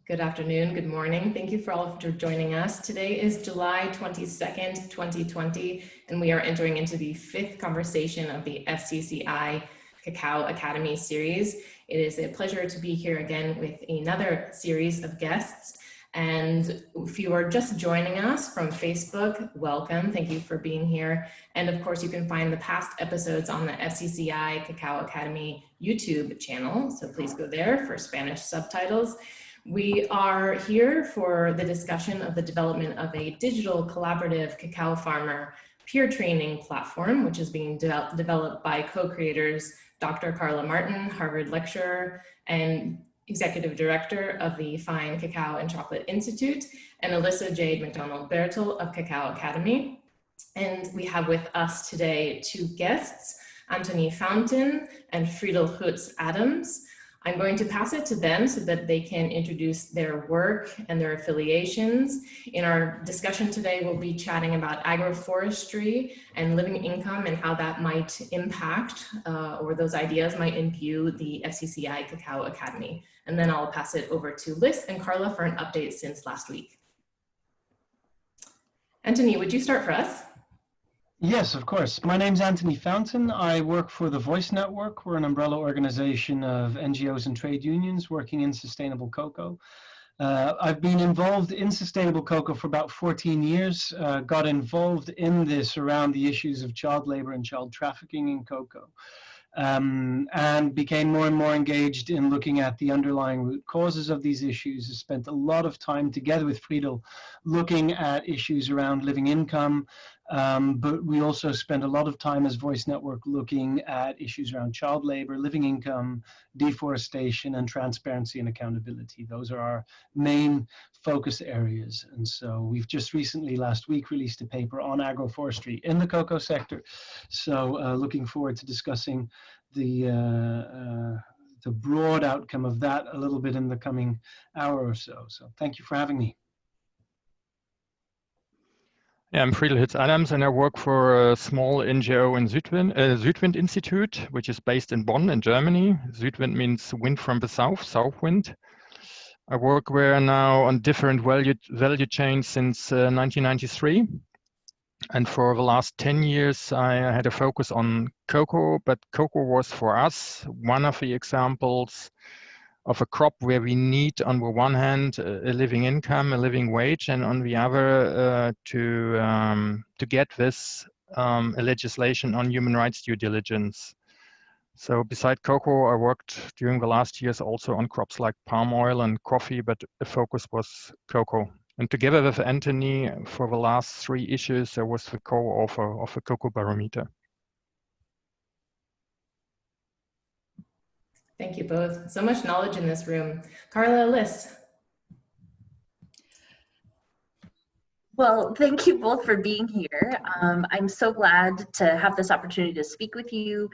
Good afternoon, good morning. Thank you for all for joining us. Today is July 22nd, 2020, and we are entering into the 5th conversation of the FCCI Cacao Academy series. It is a pleasure to be here again with another series of guests. And if you are just joining us from Facebook, welcome. Thank you for being here. And of course, you can find the past episodes on the FCCI Cacao Academy YouTube channel. So please go there for Spanish subtitles. We are here for the discussion of the development of a digital collaborative cacao farmer peer training platform, which is being developed by co-creators Dr. Carla Martin, Harvard lecturer and executive director of the Fine Cacao and Chocolate Institute, and Alyssa Jade McDonald-Bertel of Cacao Academy. And we have with us today two guests, Antonie Fountain and Friedel Huetz-Adams. I'm going to pass it to them so that they can introduce their work and their affiliations. In our discussion today, we'll be chatting about agroforestry and living income and how that might impact, or those ideas might imbue the FCCI Cacao Academy. And then I'll pass it over to Liz and Carla for an update since last week. Antonie, would you start for us? Yes, of course. My name's Antonie Fountain. I work for the Voice Network. We're an umbrella organization of NGOs and trade unions working in sustainable cocoa. I've been involved in sustainable cocoa for about 14 years, got involved in this around the issues of child labor and child trafficking in cocoa. And became more and more engaged in looking at the underlying root causes of these issues. I spent a lot of time together with Friedel looking at issues around living income, but we also spent a lot of time as Voice Network looking at issues around child labor, living income, deforestation, and transparency and accountability. Those are our main focus areas. And so we've just recently, last week, released a paper on agroforestry in the cocoa sector. So looking forward to discussing the broad outcome of that a little bit in the coming hour or so. So thank you for having me. Yeah, I'm Friedel Huetz-Adams, and I work for a small NGO in SUEDWIND-Institute, which is based in Bonn in Germany. SUEDWIND means wind from the south, south wind. I work there now on different value chains since 1993. And for the last 10 years, I had a focus on cocoa, but cocoa was for us one of the examples of a crop where we need, on the one hand, a living income, a living wage, and on the other, to get this, a legislation on human rights due diligence. So beside cocoa, I worked during the last years also on crops like palm oil and coffee, but the focus was cocoa. And together with Antonie, for the last 3 issues, I was the co-author of the Cocoa Barometer. Thank you both. So much knowledge in this room. Carla, Liz. Well, thank you both for being here. I'm so glad to have this opportunity to speak with you.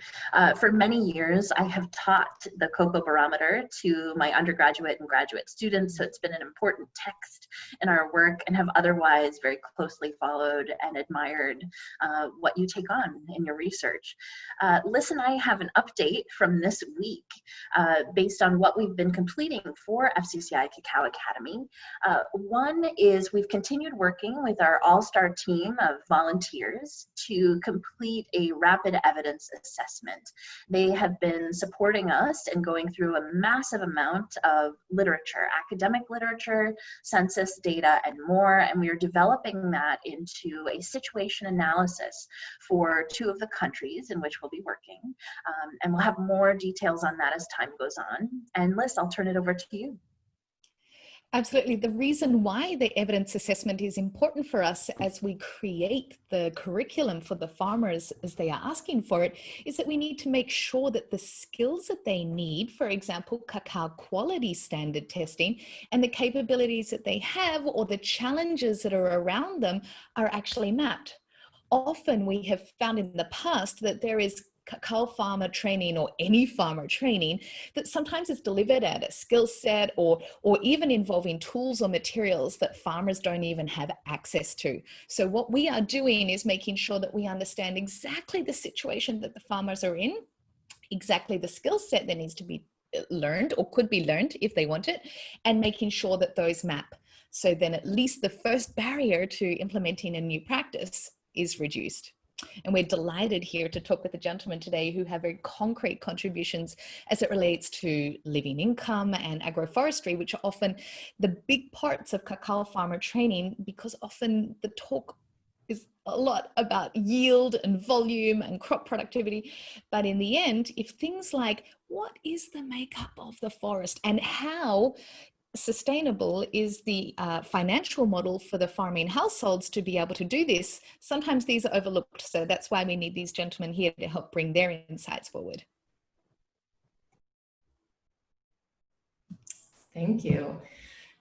For many years, I have taught the Cocoa Barometer to my undergraduate and graduate students, so it's been an important text in our work, and have otherwise very closely followed and admired what you take on in your research. Liz and I have an update from this week based on what we've been completing for FCCI Cacao Academy. One is we've continued working with our all-star team of volunteers to complete a rapid evidence assessment. They have been supporting us and going through a massive amount of literature, academic literature, census data, and more, and we are developing that into a situation analysis for 2 of the countries in which we'll be working. And we'll have more details on that as time goes on. And Liz, I'll turn it over to you. Absolutely. The reason why the evidence assessment is important for us as we create the curriculum for the farmers as they are asking for it is that we need to make sure that the skills that they need, for example, cacao quality standard testing, and the capabilities that they have or the challenges that are around them are actually mapped. Often we have found in the past that there is cacao farmer training or any farmer training that sometimes is delivered at a skill set or even involving tools or materials that farmers don't even have access to. So what we are doing is making sure that we understand exactly the situation that the farmers are in, exactly the skill set that needs to be learned or could be learned if they want it, and making sure that those map. So then at least the first barrier to implementing a new practice is reduced. And we're delighted here to talk with the gentlemen today who have very concrete contributions as it relates to living income and agroforestry, which are often the big parts of cacao farmer training, because often the talk is a lot about yield and volume and crop productivity. But in the end, if things like what is the makeup of the forest and how sustainable is the financial model for the farming households to be able to do this, sometimes these are overlooked. So that's why we need these gentlemen here to help bring their insights forward. Thank you.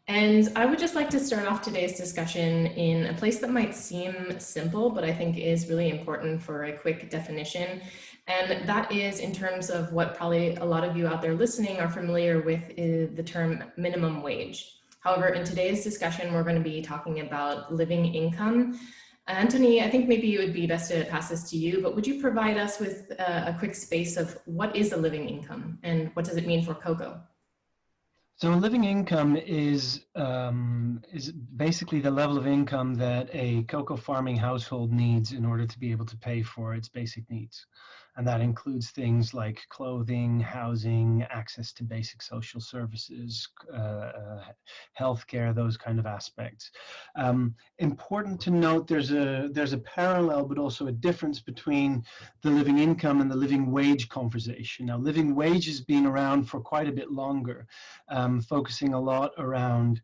And I would just like to start off today's discussion in a place that might seem simple, but I think is really important for a quick definition. And that is in terms of what probably a lot of you out there listening are familiar with, is the term minimum wage. However, in today's discussion, we're going to be talking about living income. Antonie, I think maybe it would be best to pass this to you, but would you provide us with a quick space of what is a living income and what does it mean for cocoa? So living income is basically the level of income that a cocoa farming household needs in order to be able to pay for its basic needs. And that includes things like clothing, housing, access to basic social services, healthcare, those kind of aspects. Important to note, there's a parallel, but also a difference between the living income and the living wage conversation. Now, living wage has been around for quite a bit longer, focusing a lot around,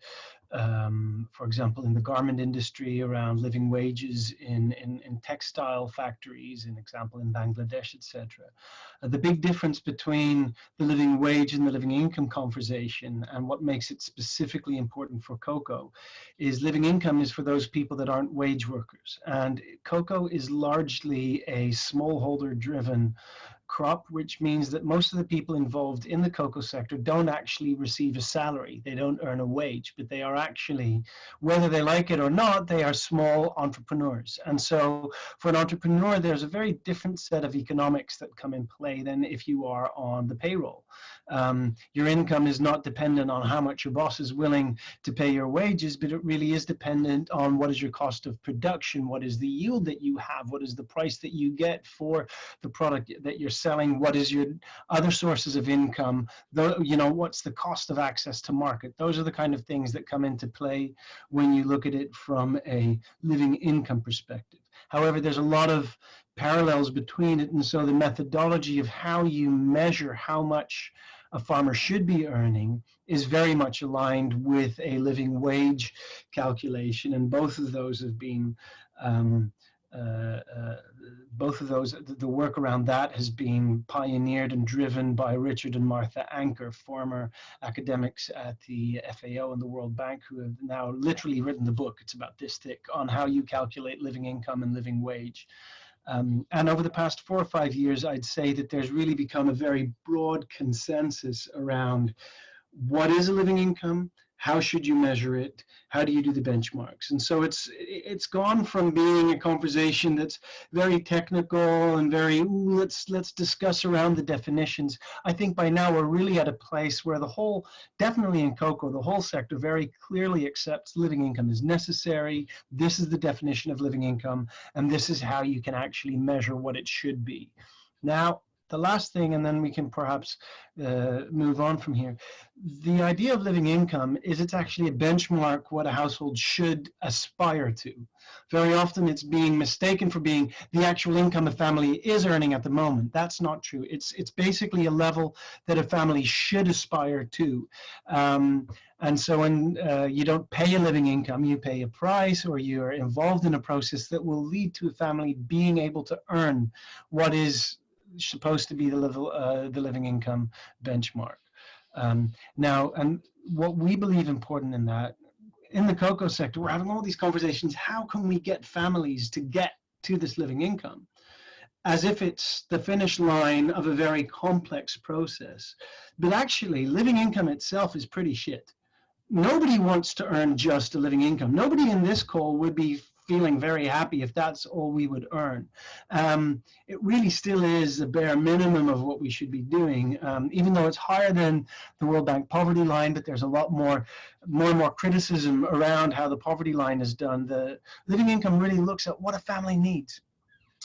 for example, in the garment industry, around living wages in textile factories, an example in Bangladesh, etc. The big difference between the living wage and the living income conversation, and what makes it specifically important for cocoa, is living income is for those people that aren't wage workers. And cocoa is largely a smallholder driven crop, which means that most of the people involved in the cocoa sector don't actually receive a salary. They don't earn a wage, but they are actually, whether they like it or not, they are small entrepreneurs. And so for an entrepreneur, there's a very different set of economics that come in play than if you are on the payroll. Your income is not dependent on how much your boss is willing to pay your wages, but it really is dependent on what is your cost of production, what is the yield that you have, what is the price that you get for the product that you're selling, what is your other sources of income, what's the cost of access to market. Those are the kind of things that come into play when you look at it from a living income perspective. However, there's a lot of parallels between it, and so the methodology of how you measure how much a farmer should be earning is very much aligned with a living wage calculation, and both of those have been the work around that has been pioneered and driven by Richard and Martha Anker, former academics at the FAO and the World Bank, who have now literally written the book, it's about this thick, on how you calculate living income and living wage. And over the past 4 or 5 years, I'd say that there's really become a very broad consensus around what is a living income, how should you measure it, how do you do the benchmarks. And so it's gone from being a conversation that's very technical and very, let's discuss around the definitions. I think by now we're really at a place where the whole, definitely in cocoa, the whole sector very clearly accepts living income is necessary. This is the definition of living income, and this is how you can actually measure what it should be. Now, the last thing, and then we can perhaps move on from here. The idea of living income is it's actually a benchmark what a household should aspire to. Very often it's being mistaken for being the actual income a family is earning at the moment. That's not true. It's basically a level that a family should aspire to. And so when you don't pay a living income, you pay a price, or you're involved in a process that will lead to a family being able to earn what is supposed to be the living income benchmark. Now, and what we believe important in that, in the cocoa sector, we're having all these conversations, how can we get families to get to this living income? As if it's the finish line of a very complex process. But actually, living income itself is pretty shit. Nobody wants to earn just a living income. Nobody in this call would be feeling very happy if that's all we would earn. It really still is the bare minimum of what we should be doing, even though it's higher than the World Bank poverty line, but there's a lot more and more criticism around how the poverty line is done. The living income really looks at what a family needs.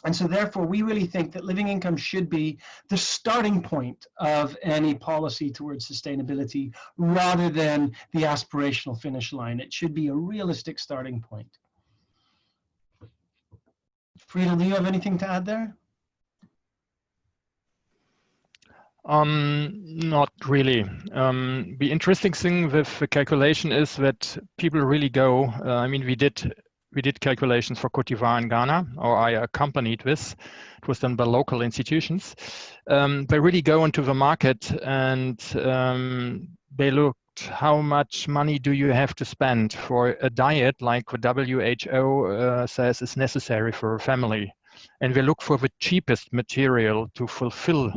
And so therefore, we really think that living income should be the starting point of any policy towards sustainability rather than the aspirational finish line. It should be a realistic starting point. Friedel, do you have anything to add there? Not really. The interesting thing with the calculation is that people really go, I mean, we did calculations for Cote d'Ivoire and Ghana, or I accompanied this. It was done by local institutions. They really go into the market and they looked how much money do you have to spend for a diet like the WHO says is necessary for a family. And they look for the cheapest material to fulfill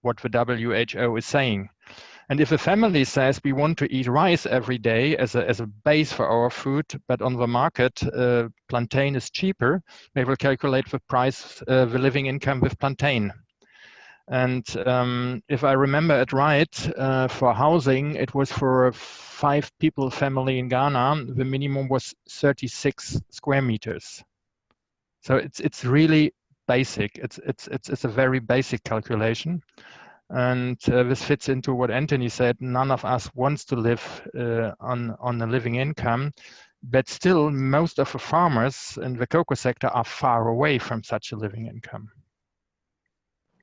what the WHO is saying. And if a family says we want to eat rice every day as a base for our food, but on the market plantain is cheaper, they will calculate the price, the living income with plantain. And if I remember it right, for housing, it was for a 5-people family in Ghana, the minimum was 36 square meters. So it's really basic. It's a very basic calculation. And this fits into what Antonie said. None of us wants to live on a living income, but still most of the farmers in the cocoa sector are far away from such a living income.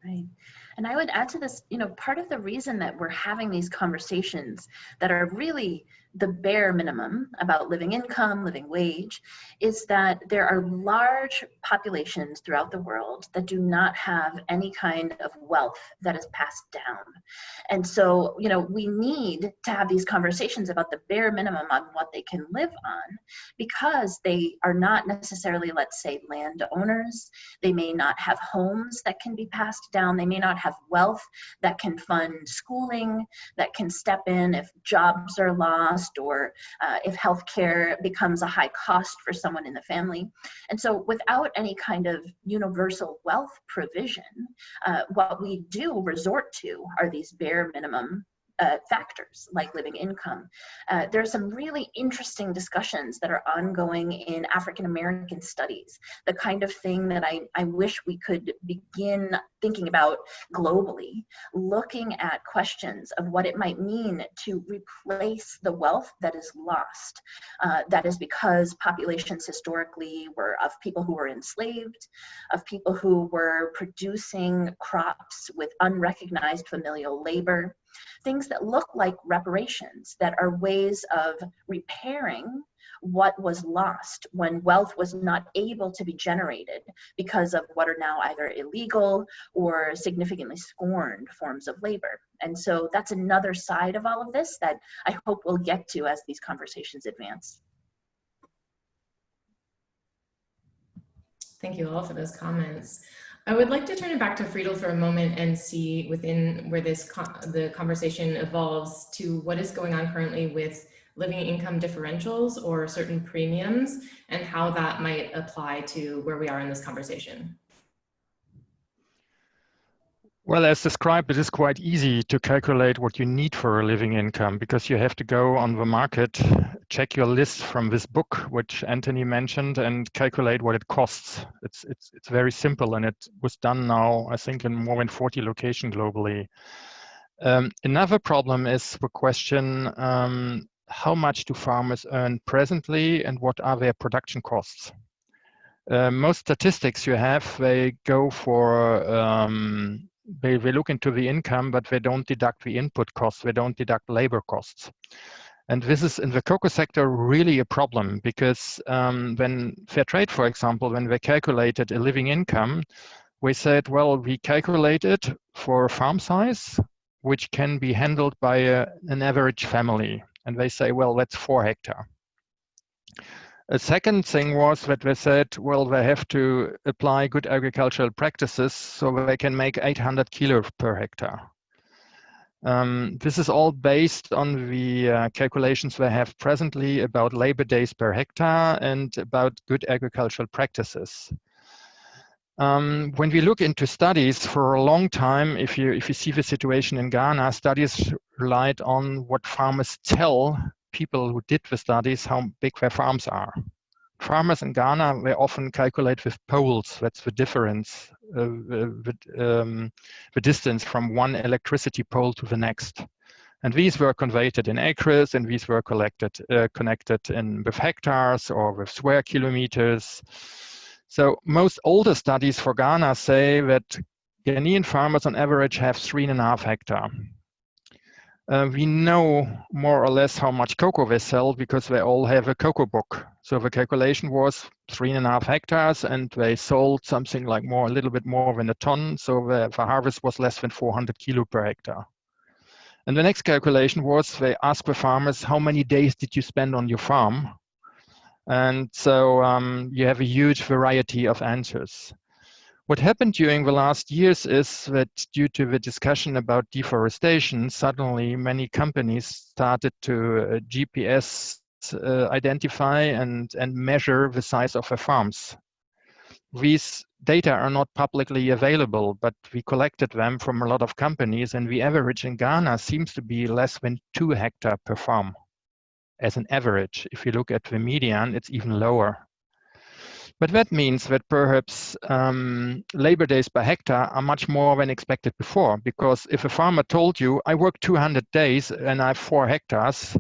Right. And I would add to this, you know, part of the reason that we're having these conversations that are really the bare minimum about living income, living wage, is that there are large populations throughout the world that do not have any kind of wealth that is passed down. And so, you know, we need to have these conversations about the bare minimum on what they can live on, because they are not necessarily, let's say, landowners. They may not have homes that can be passed down. They may not have wealth that can fund schooling, that can step in if jobs are lost, or if healthcare becomes a high cost for someone in the family. And so without any kind of universal wealth provision, what we do resort to are these bare minimum factors like living income. There are some really interesting discussions that are ongoing in African American studies, the kind of thing that I wish we could begin thinking about globally, looking at questions of what it might mean to replace the wealth that is lost. That is because populations historically were of people who were enslaved, of people who were producing crops with unrecognized familial labor, things that look like reparations, that are ways of repairing what was lost when wealth was not able to be generated because of what are now either illegal or significantly scorned forms of labor. And so that's another side of all of this that I hope we'll get to as these conversations advance. Thank you all for those comments. I would like to turn it back to Friedel for a moment and see within where the conversation evolves to what is going on currently with living income differentials or certain premiums, and how that might apply to where we are in this conversation. Well, as described, it is quite easy to calculate what you need for a living income, because you have to go on the market, check your list from this book, which Antonie mentioned, and calculate what it costs. It's very simple, and it was done now, I think, in more than 40 locations globally. Another problem is the question, how much do farmers earn presently, and what are their production costs? Most statistics you have, they go for they look into the income, but they don't deduct the input costs, they don't deduct labor costs. And this is in the cocoa sector really a problem, because when Fairtrade, for example, when they calculated a living income, we said, well, we calculated for farm size, which can be handled by an average family. And they say, well, that's 4 hectares. A second thing was that they said, well, they have to apply good agricultural practices so they can make 800 kilos per hectare. This is all based on the calculations we have presently about labor days per hectare and about good agricultural practices. When we look into studies for a long time, if you see the situation in Ghana, studies relied on what farmers tell people who did the studies how big their farms are. Farmers in Ghana, they often calculate with poles. That's the difference, the distance from one electricity pole to the next. And these were converted in acres, and these were connected with hectares or with square kilometers. So most older studies for Ghana say that Ghanaian farmers on average have 3.5 hectares. We know more or less how much cocoa they sell because they all have a cocoa book. So the calculation was 3.5 hectares, and they sold something like a little bit more than a ton. So the harvest was less than 400 kilo per hectare. And the next calculation was they asked the farmers, how many days did you spend on your farm? And so you have a huge variety of answers. What happened during the last years is that due to the discussion about deforestation, suddenly many companies started to GPS identify and measure the size of their farms. These data are not publicly available, but we collected them from a lot of companies, and the average in Ghana seems to be less than 2 hectares per farm. As an average, if you look at the median, it's even lower. But that means that perhaps labor days per hectare are much more than expected before, because if a farmer told you, I work 200 days and I have 4 hectares,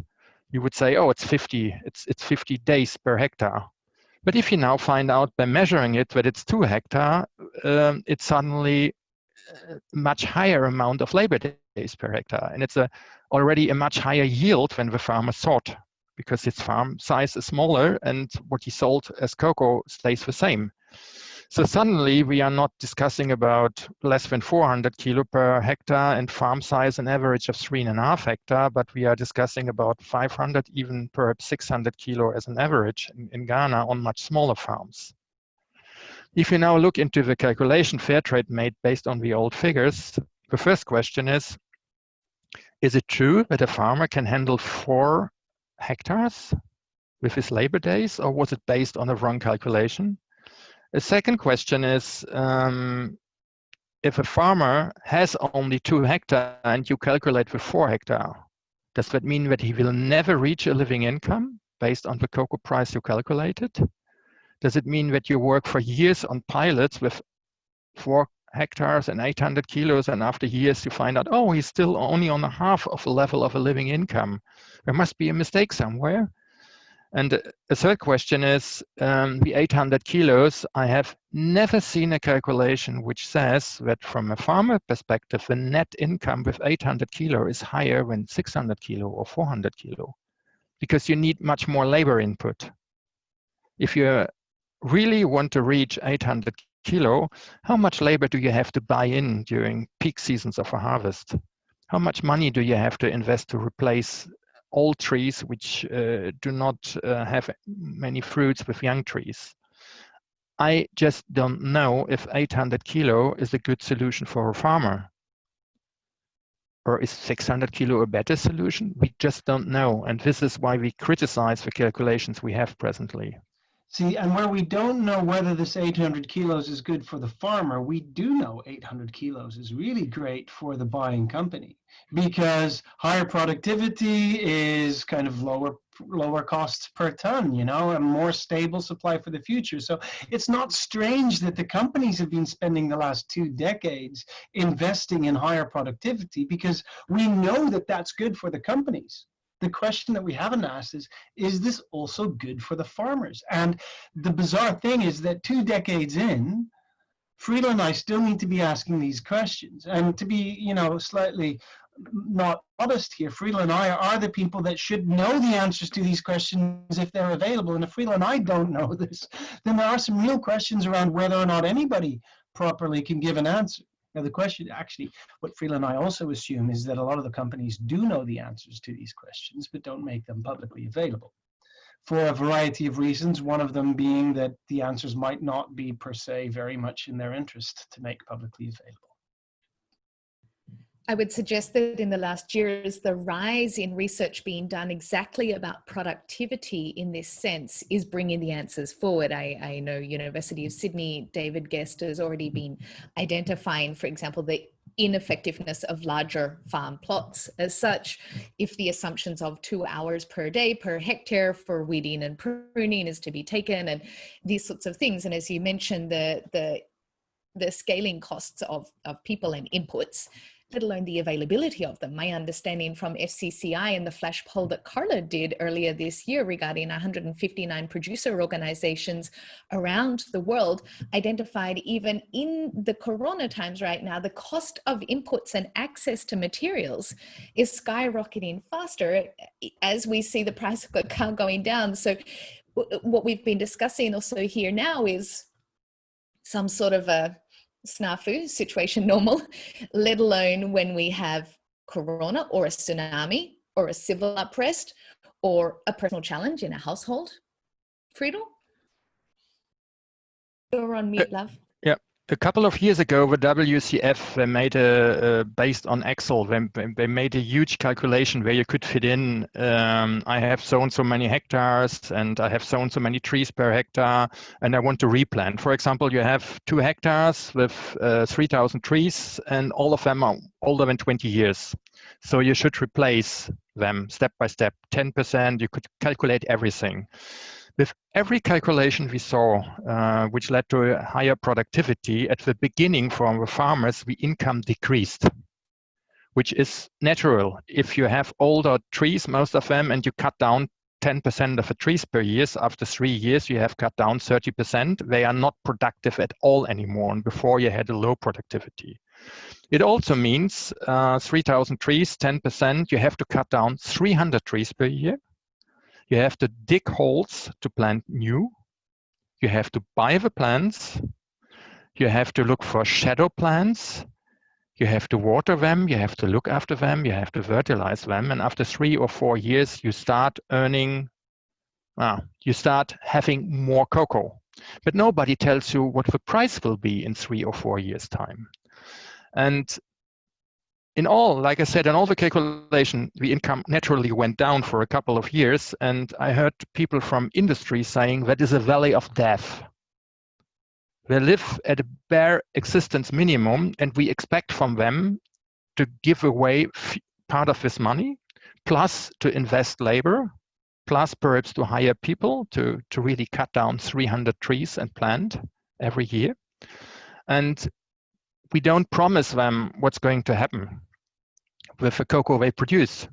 you would say, oh, it's 50 days per hectare. But if you now find out by measuring it that it's 2 hectares, it's suddenly a much higher amount of labor days per hectare. And it's already a much higher yield than the farmer thought, because his farm size is smaller and what he sold as cocoa stays the same. So suddenly we are not discussing about less than 400 kilo per hectare and farm size an average of 3.5 hectares, but we are discussing about 500, even perhaps 600 kilo as an average in Ghana on much smaller farms. If you now look into the calculation Fairtrade made based on the old figures, the first question is it true that a farmer can handle 4 hectares with his labor days, or was it based on a wrong calculation? The second question is, if a farmer has only 2 hectares and you calculate with 4 hectares, does that mean that he will never reach a living income based on the cocoa price you calculated? Does it mean that you work for years on pilots with 4 hectares and 800 kilos, and after years you find out, oh, he's still only on a half of the level of a living income? There must be a mistake somewhere. And a third question is, the 800 kilos, I have never seen a calculation which says that from a farmer perspective, the net income with 800 kilo is higher than 600 kilo or 400 kilo, because you need much more labor input. If you really want to reach 800 kilo, how much labor do you have to buy in during peak seasons of a harvest? How much money do you have to invest to replace old trees which do not have many fruits with young trees? I just don't know if 800 kilo is a good solution for a farmer. Or is 600 kilo a better solution? We just don't know. And this is why we criticize the calculations we have presently. See, and where we don't know whether this 800 kilos is good for the farmer, we do know 800 kilos is really great for the buying company, because higher productivity is kind of lower costs per ton, you know, a more stable supply for the future. So it's not strange that the companies have been spending the last 2 decades investing in higher productivity, because we know that that's good for the companies. The question that we haven't asked is this also good for the farmers? And the bizarre thing is that 2 decades in, Friedel and I still need to be asking these questions. And to be, you know, slightly not modest here, Friedel and I are the people that should know the answers to these questions if they're available. And if Friedel and I don't know this, then there are some real questions around whether or not anybody properly can give an answer. Now, the question, actually, what Friedel and I also assume is that a lot of the companies do know the answers to these questions, but don't make them publicly available for a variety of reasons, one of them being that the answers might not be per se very much in their interest to make publicly available. I would suggest that in the last years, the rise in research being done exactly about productivity in this sense is bringing the answers forward. I know University of Sydney, David Guest has already been identifying, for example, the ineffectiveness of larger farm plots as such, if the assumptions of 2 hours per day per hectare for weeding and pruning is to be taken, and these sorts of things. And as you mentioned, the scaling costs of people and inputs, let alone the availability of them. My understanding from FCCI and the flash poll that Carla did earlier this year regarding 159 producer organizations around the world identified, even in the corona times right now, the cost of inputs and access to materials is skyrocketing faster as we see the price of cacao going down. So what we've been discussing also here now is some sort of a snafu situation normal, let alone when we have corona or a tsunami or a civil unrest or a personal challenge in a household. Friedel? You're on mute, love. Yeah. A couple of years ago, the WCF they made based on Excel. They made a huge calculation where you could fit in. I have sown so many hectares, and I have sown so many trees per hectare, and I want to replant. For example, you have 2 hectares with 3,000 trees, and all of them are older than 20 years. So you should replace them step by step. 10%. You could calculate everything. With every calculation we saw, which led to a higher productivity, at the beginning from the farmers, the income decreased, which is natural. If you have older trees, most of them, and you cut down 10% of the trees per year, after 3 years, you have cut down 30%. They are not productive at all anymore, and before you had a low productivity. It also means 3,000 trees, 10%, you have to cut down 300 trees per year. You have to dig holes to plant new. You have to buy the plants. You have to look for shadow plants. You have to water them. You have to look after them. You have to fertilize them. And after 3 or 4 years, you start earning, you start having more cocoa. But nobody tells you what the price will be in 3 or 4 years' time. And in all, like I said, in all the calculation, the income naturally went down for a couple of years. And I heard people from industry saying that is a valley of death. They live at a bare existence minimum, and we expect from them to give away part of this money, plus to invest labor, plus perhaps to hire people to really cut down 300 trees and plant every year. And we don't promise them what's going to happen with the cocoa they produce.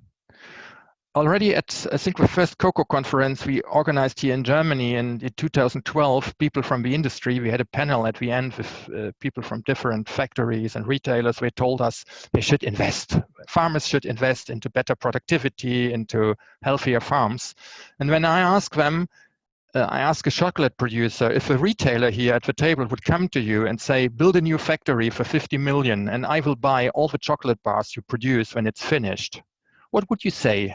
Already at, I think, the first cocoa conference we organized here in Germany in 2012, people from the industry, we had a panel at the end with people from different factories and retailers. They told us they should invest. Farmers should invest into better productivity, into healthier farms. And when I asked them, I asked a chocolate producer, if a retailer here at the table would come to you and say, build a new factory for 50 million and I will buy all the chocolate bars you produce when it's finished, what would you say?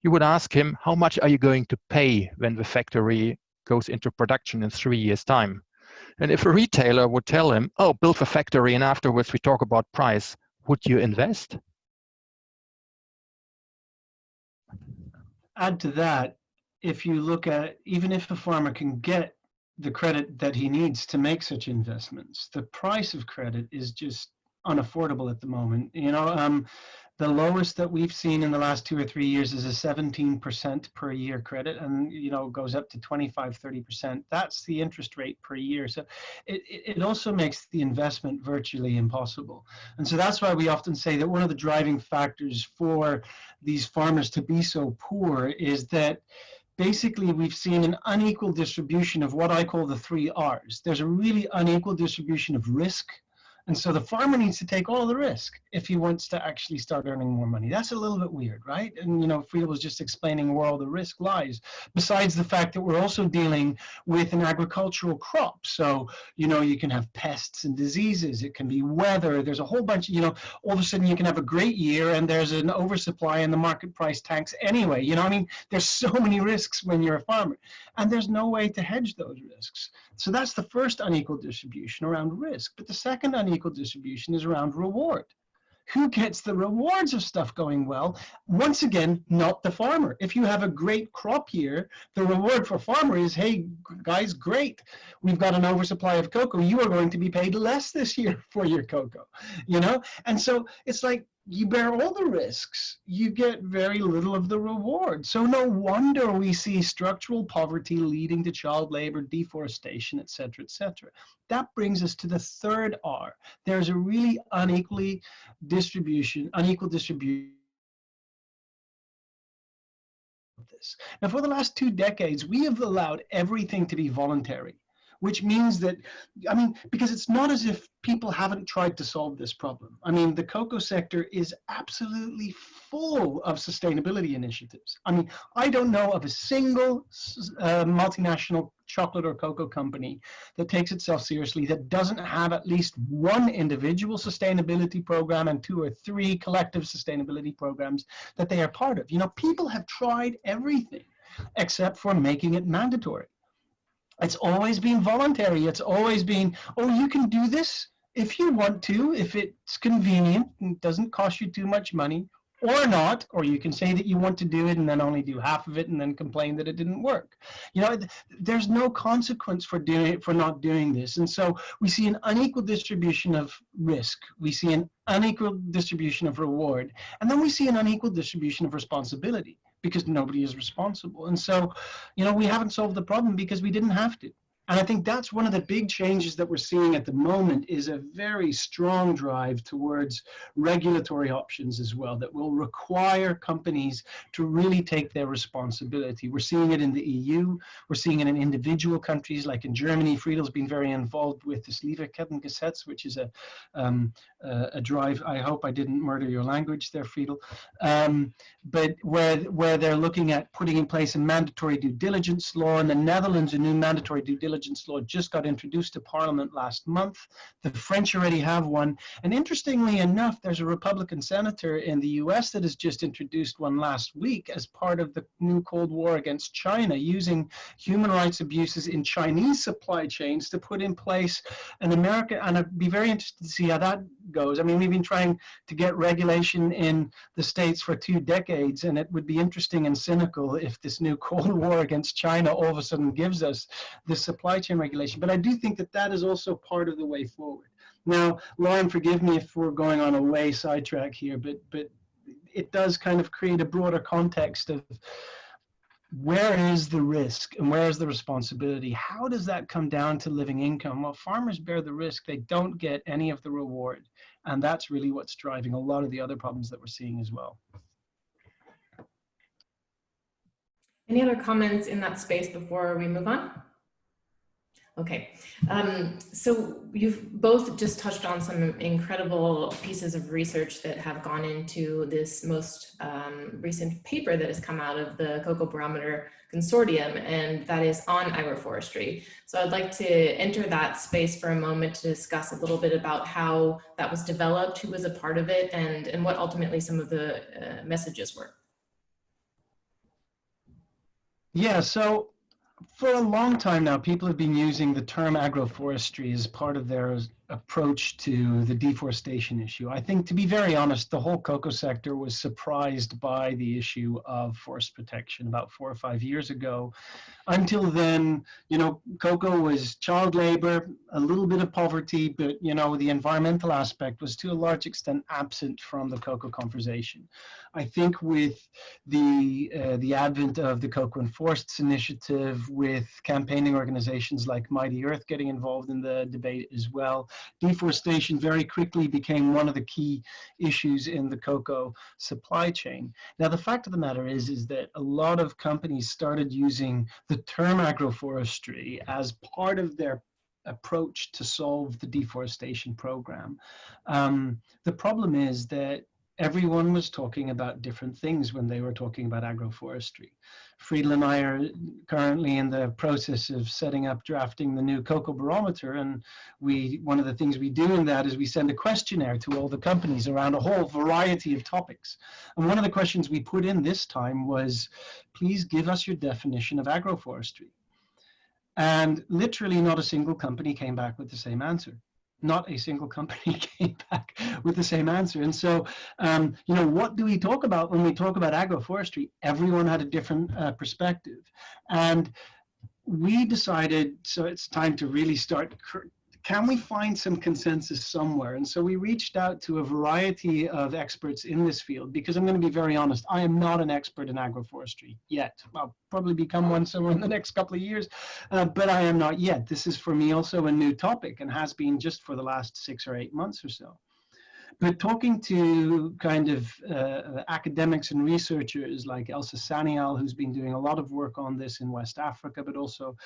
You would ask him, how much are you going to pay when the factory goes into production in 3 years' time? And if a retailer would tell him, oh, build the factory and afterwards we talk about price, would you invest? Add to that, if you look at, even if a farmer can get the credit that he needs to make such investments, the price of credit is just unaffordable at the moment. You know, the lowest that we've seen in the last 2 or 3 years is a 17% per year credit, and you know, goes up to 25-30%. That's the interest rate per year. So it also makes the investment virtually impossible. And so that's why we often say that one of the driving factors for these farmers to be so poor is that basically we've seen an unequal distribution of what I call the 3 R's. There's a really unequal distribution of risk. And so the farmer needs to take all the risk if he wants to actually start earning more money. That's a little bit weird, right? And, you know, Friedel was just explaining where all the risk lies, besides the fact that we're also dealing with an agricultural crop. So, you know, you can have pests and diseases. It can be weather. There's a whole bunch of, you know, all of a sudden you can have a great year and there's an oversupply and the market price tanks anyway. You know, I mean, there's so many risks when you're a farmer, and there's no way to hedge those risks. So that's the first unequal distribution around risk. But the second unequal distribution is around reward. Who gets the rewards of stuff going well? Once again, not the farmer. If you have a great crop year, the reward for farmer is, hey, guys, great. We've got an oversupply of cocoa. You are going to be paid less this year for your cocoa, you know? And so it's like, you bear all the risks, you get very little of the reward. So no wonder we see structural poverty leading to child labor, deforestation, et cetera, et cetera. That brings us to the third R. There's a really unequal distribution of this. Now, for the last 2 decades, we have allowed everything to be voluntary, which means that, I mean, because it's not as if people haven't tried to solve this problem. I mean, the cocoa sector is absolutely full of sustainability initiatives. I mean, I don't know of a single multinational chocolate or cocoa company that takes itself seriously that doesn't have at least one individual sustainability program and 2 or 3 collective sustainability programs that they are part of. You know, people have tried everything except for making it mandatory. It's always been voluntary. It's always been, oh, you can do this if you want to, if it's convenient and doesn't cost you too much money, or not, or you can say that you want to do it and then only do half of it and then complain that it didn't work. You know, there's no consequence for doing it, for not doing this. And so we see an unequal distribution of risk. We see an unequal distribution of reward. And then we see an unequal distribution of responsibility, because nobody is responsible. And so, you know, we haven't solved the problem because we didn't have to. And I think that's one of the big changes that we're seeing at the moment, is a very strong drive towards regulatory options as well that will require companies to really take their responsibility. We're seeing it in the EU. We're seeing it in individual countries, like in Germany. Friedel's been very involved with this Lieferkettengesetz, which is a drive. I hope I didn't murder your language there, Friedel. But where they're looking at putting in place a mandatory due diligence law. In the Netherlands, a new mandatory due diligence law just got introduced to Parliament last month. The French already have one. And interestingly enough, there's a Republican senator in the US that has just introduced one last week as part of the new Cold War against China, using human rights abuses in Chinese supply chains to put in place an American, and I'd be very interested to see how that goes. I mean, we've been trying to get regulation in the States for 2 decades, and it would be interesting and cynical if this new Cold War against China all of a sudden gives us this supply chain regulation. But I do think that that is also part of the way forward. Now, Lauren, forgive me if we're going on a way sidetrack here, but it does kind of create a broader context of where is the risk and where is the responsibility? How does that come down to living income? Well, farmers bear the risk. They don't get any of the reward. And that's really what's driving a lot of the other problems that we're seeing as well. Any other comments in that space before we move on? Okay, so you've both just touched on some incredible pieces of research that have gone into this most recent paper that has come out of the Cocoa Barometer Consortium, and that is on agroforestry. So I'd like to enter that space for a moment to discuss a little bit about how that was developed, who was a part of it, and what ultimately some of the messages were. Yeah, so for a long time now, people have been using the term agroforestry as part of their approach to the deforestation issue. I think, to be very honest, the whole cocoa sector was surprised by the issue of forest protection about 4 or 5 years ago. Until then, you know, cocoa was child labor, a little bit of poverty, but, you know, the environmental aspect was to a large extent absent from the cocoa conversation. I think with the advent of the Cocoa and Forests Initiative, with campaigning organizations like Mighty Earth getting involved in the debate as well, deforestation very quickly became one of the key issues in the cocoa supply chain. Now, the fact of the matter is that a lot of companies started using the term agroforestry as part of their approach to solve the deforestation program. The problem is that everyone was talking about different things when they were talking about agroforestry. Friedel and I are currently in the process of drafting the new Cocoa Barometer, and one of the things we do in that is we send a questionnaire to all the companies around a whole variety of topics. And one of the questions we put in this time was, please give us your definition of agroforestry. And literally not a single company came back with the same answer. not a single company came back with the same answer. And so, you know, what do we talk about when we talk about agroforestry? Everyone had a different perspective. And we decided, so it's time to really start, can we find some consensus somewhere? And so we reached out to a variety of experts in this field, because I'm going to be very honest, I am not an expert in agroforestry yet. I'll probably become one somewhere in the next couple of years, but I am not yet. This is for me also a new topic, and has been just for the last 6 or 8 months or so. But talking to kind of academics and researchers like Elsa Sanial, who's been doing a lot of work on this in West Africa, but also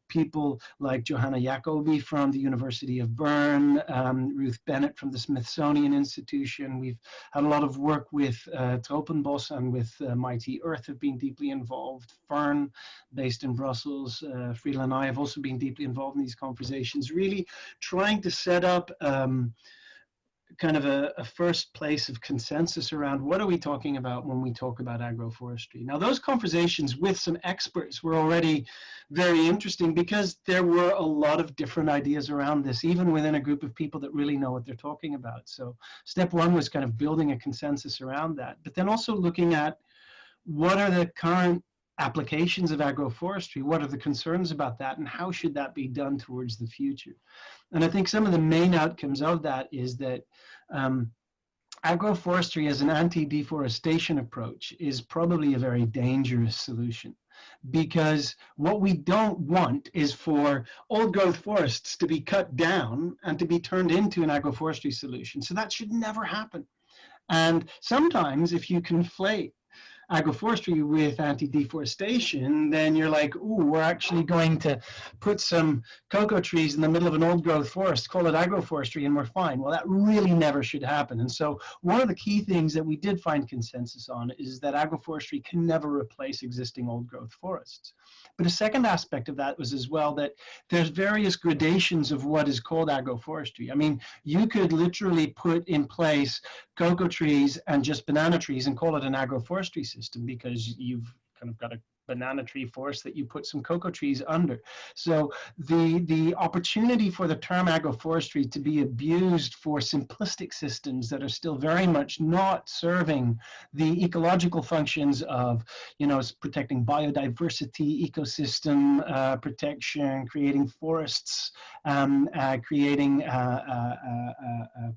people like Johanna Jacobi from the University of Bern, Ruth Bennett from the Smithsonian Institution. We've had a lot of work with Tropenbos and with Mighty Earth have been deeply involved. Fern, based in Brussels, Friedel and I have also been deeply involved in these conversations, really trying to set up kind of a first place of consensus around what are we talking about when we talk about agroforestry. Now, those conversations with some experts were already very interesting, because there were a lot of different ideas around this, even within a group of people that really know what they're talking about. So step one was kind of building a consensus around that, but then also looking at what are the current applications of agroforestry, what are the concerns about that, and how should that be done towards the future. And I think some of the main outcomes of that is that agroforestry as an anti-deforestation approach is probably a very dangerous solution, because what we don't want is for old growth forests to be cut down and to be turned into an agroforestry solution. So that should never happen. And sometimes if you conflate agroforestry with anti-deforestation, then you're like, ooh, we're actually going to put some cocoa trees in the middle of an old growth forest, call it agroforestry, and we're fine. Well, that really never should happen. And so one of the key things that we did find consensus on is that agroforestry can never replace existing old growth forests. But a second aspect of that was as well that there's various gradations of what is called agroforestry. I mean, you could literally put in place cocoa trees and just banana trees and call it an agroforestry system, because you've kind of got a banana tree forest that you put some cocoa trees under. So the opportunity for the term agroforestry to be abused for simplistic systems that are still very much not serving the ecological functions of, you know, protecting biodiversity, ecosystem protection, creating forests, creating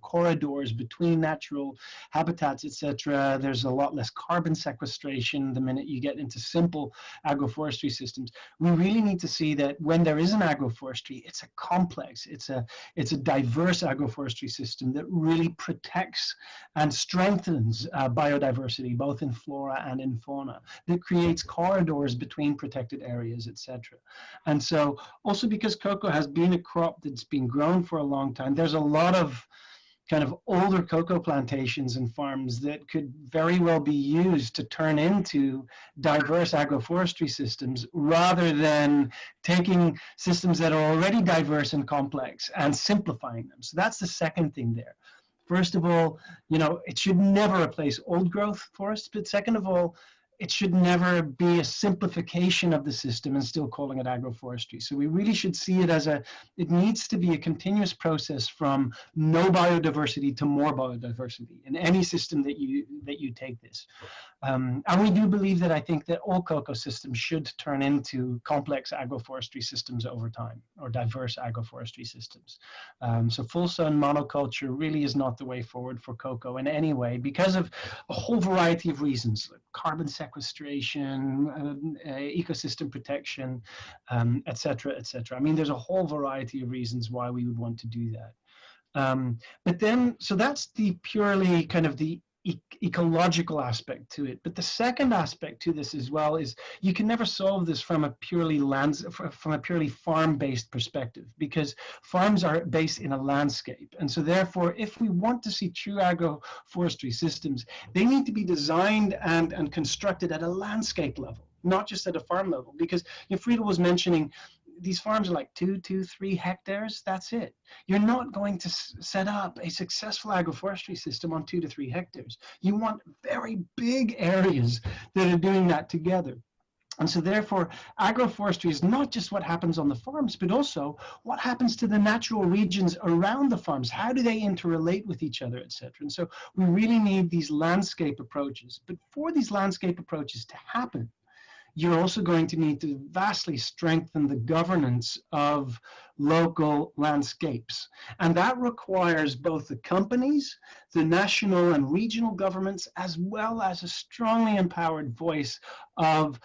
corridors between natural habitats, etc. There's a lot less carbon sequestration the minute you get into simple agroforestry systems. We really need to see that when there is an agroforestry, it's a complex, it's a diverse agroforestry system that really protects and strengthens biodiversity, both in flora and in fauna, that creates corridors between protected areas, etc. And so also because cocoa has been a crop that's been grown for a long time, there's a lot of kind of older cocoa plantations and farms that could very well be used to turn into diverse agroforestry systems, rather than taking systems that are already diverse and complex and simplifying them. So that's the second thing there. First of all, you know, it should never replace old growth forests, but second of all, it should never be a simplification of the system and still calling it agroforestry. So we really should see it as it needs to be a continuous process from no biodiversity to more biodiversity in any system that you take this. And we do believe that I think that all cocoa systems should turn into complex agroforestry systems over time, or diverse agroforestry systems. So full sun monoculture really is not the way forward for cocoa in any way, because of a whole variety of reasons, like carbon sequestration, ecosystem protection, et cetera, et cetera. I mean, there's a whole variety of reasons why we would want to do that. But then, so that's the purely kind of the ecological aspect to it. But the second aspect to this as well is you can never solve this from a purely farm-based perspective, because farms are based in a landscape. And so therefore, if we want to see true agroforestry systems, they need to be designed and constructed at a landscape level, not just at a farm level. Because, you know, Friedel was mentioning these farms are like 2-3 hectares. That's it. You're not going to set up a successful agroforestry system on 2 to 3 hectares. You want very big areas that are doing that together. And so therefore, agroforestry is not just what happens on the farms, but also what happens to the natural regions around the farms. How do they interrelate with each other, etc. And so we really need these landscape approaches. But for these landscape approaches to happen, you're also going to need to vastly strengthen the governance of local landscapes. And that requires both the companies, the national and regional governments, as well as a strongly empowered voice of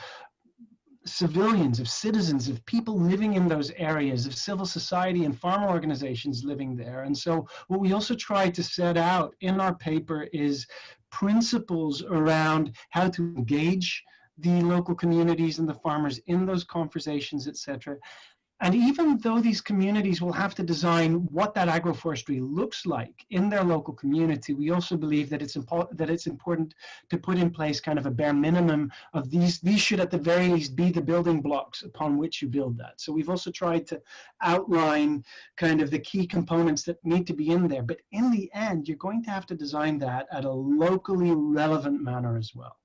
civilians, of citizens, of people living in those areas, of civil society and farmer organizations living there. And so what we also try to set out in our paper is principles around how to engage the local communities and the farmers in those conversations, etc. And even though these communities will have to design what that agroforestry looks like in their local community, we also believe that it's important to put in place kind of a bare minimum of these should at the very least be the building blocks upon which you build that. So we've also tried to outline kind of the key components that need to be in there. But in the end, you're going to have to design that at a locally relevant manner as well.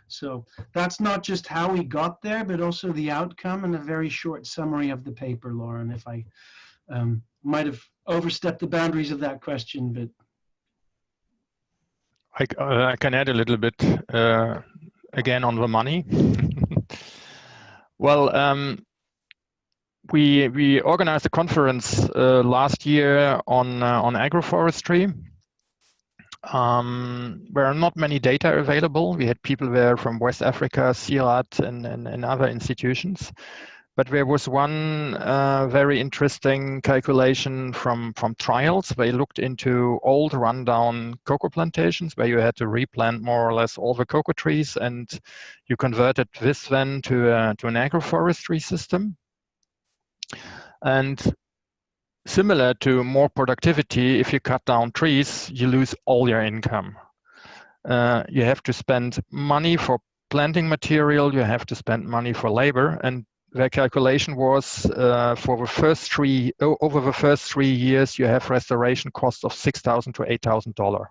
So that's not just how we got there, but also the outcome and a very short summary of the paper, Lauren, if I might have overstepped the boundaries of that question, but. I can add a little bit again on the money. Well, we organized a conference last year on agroforestry. There are not many data available. We had people there from West Africa, Serie, and other institutions. But there was one very interesting calculation from trials. They looked into old rundown cocoa plantations where you had to replant more or less all the cocoa trees, and you converted this then to an agroforestry system. And similar to more productivity, if you cut down trees, you lose all your income. You have to spend money for planting material, you have to spend money for labor, and their calculation was over the first 3 years, you have restoration costs of $6,000 to $8,000.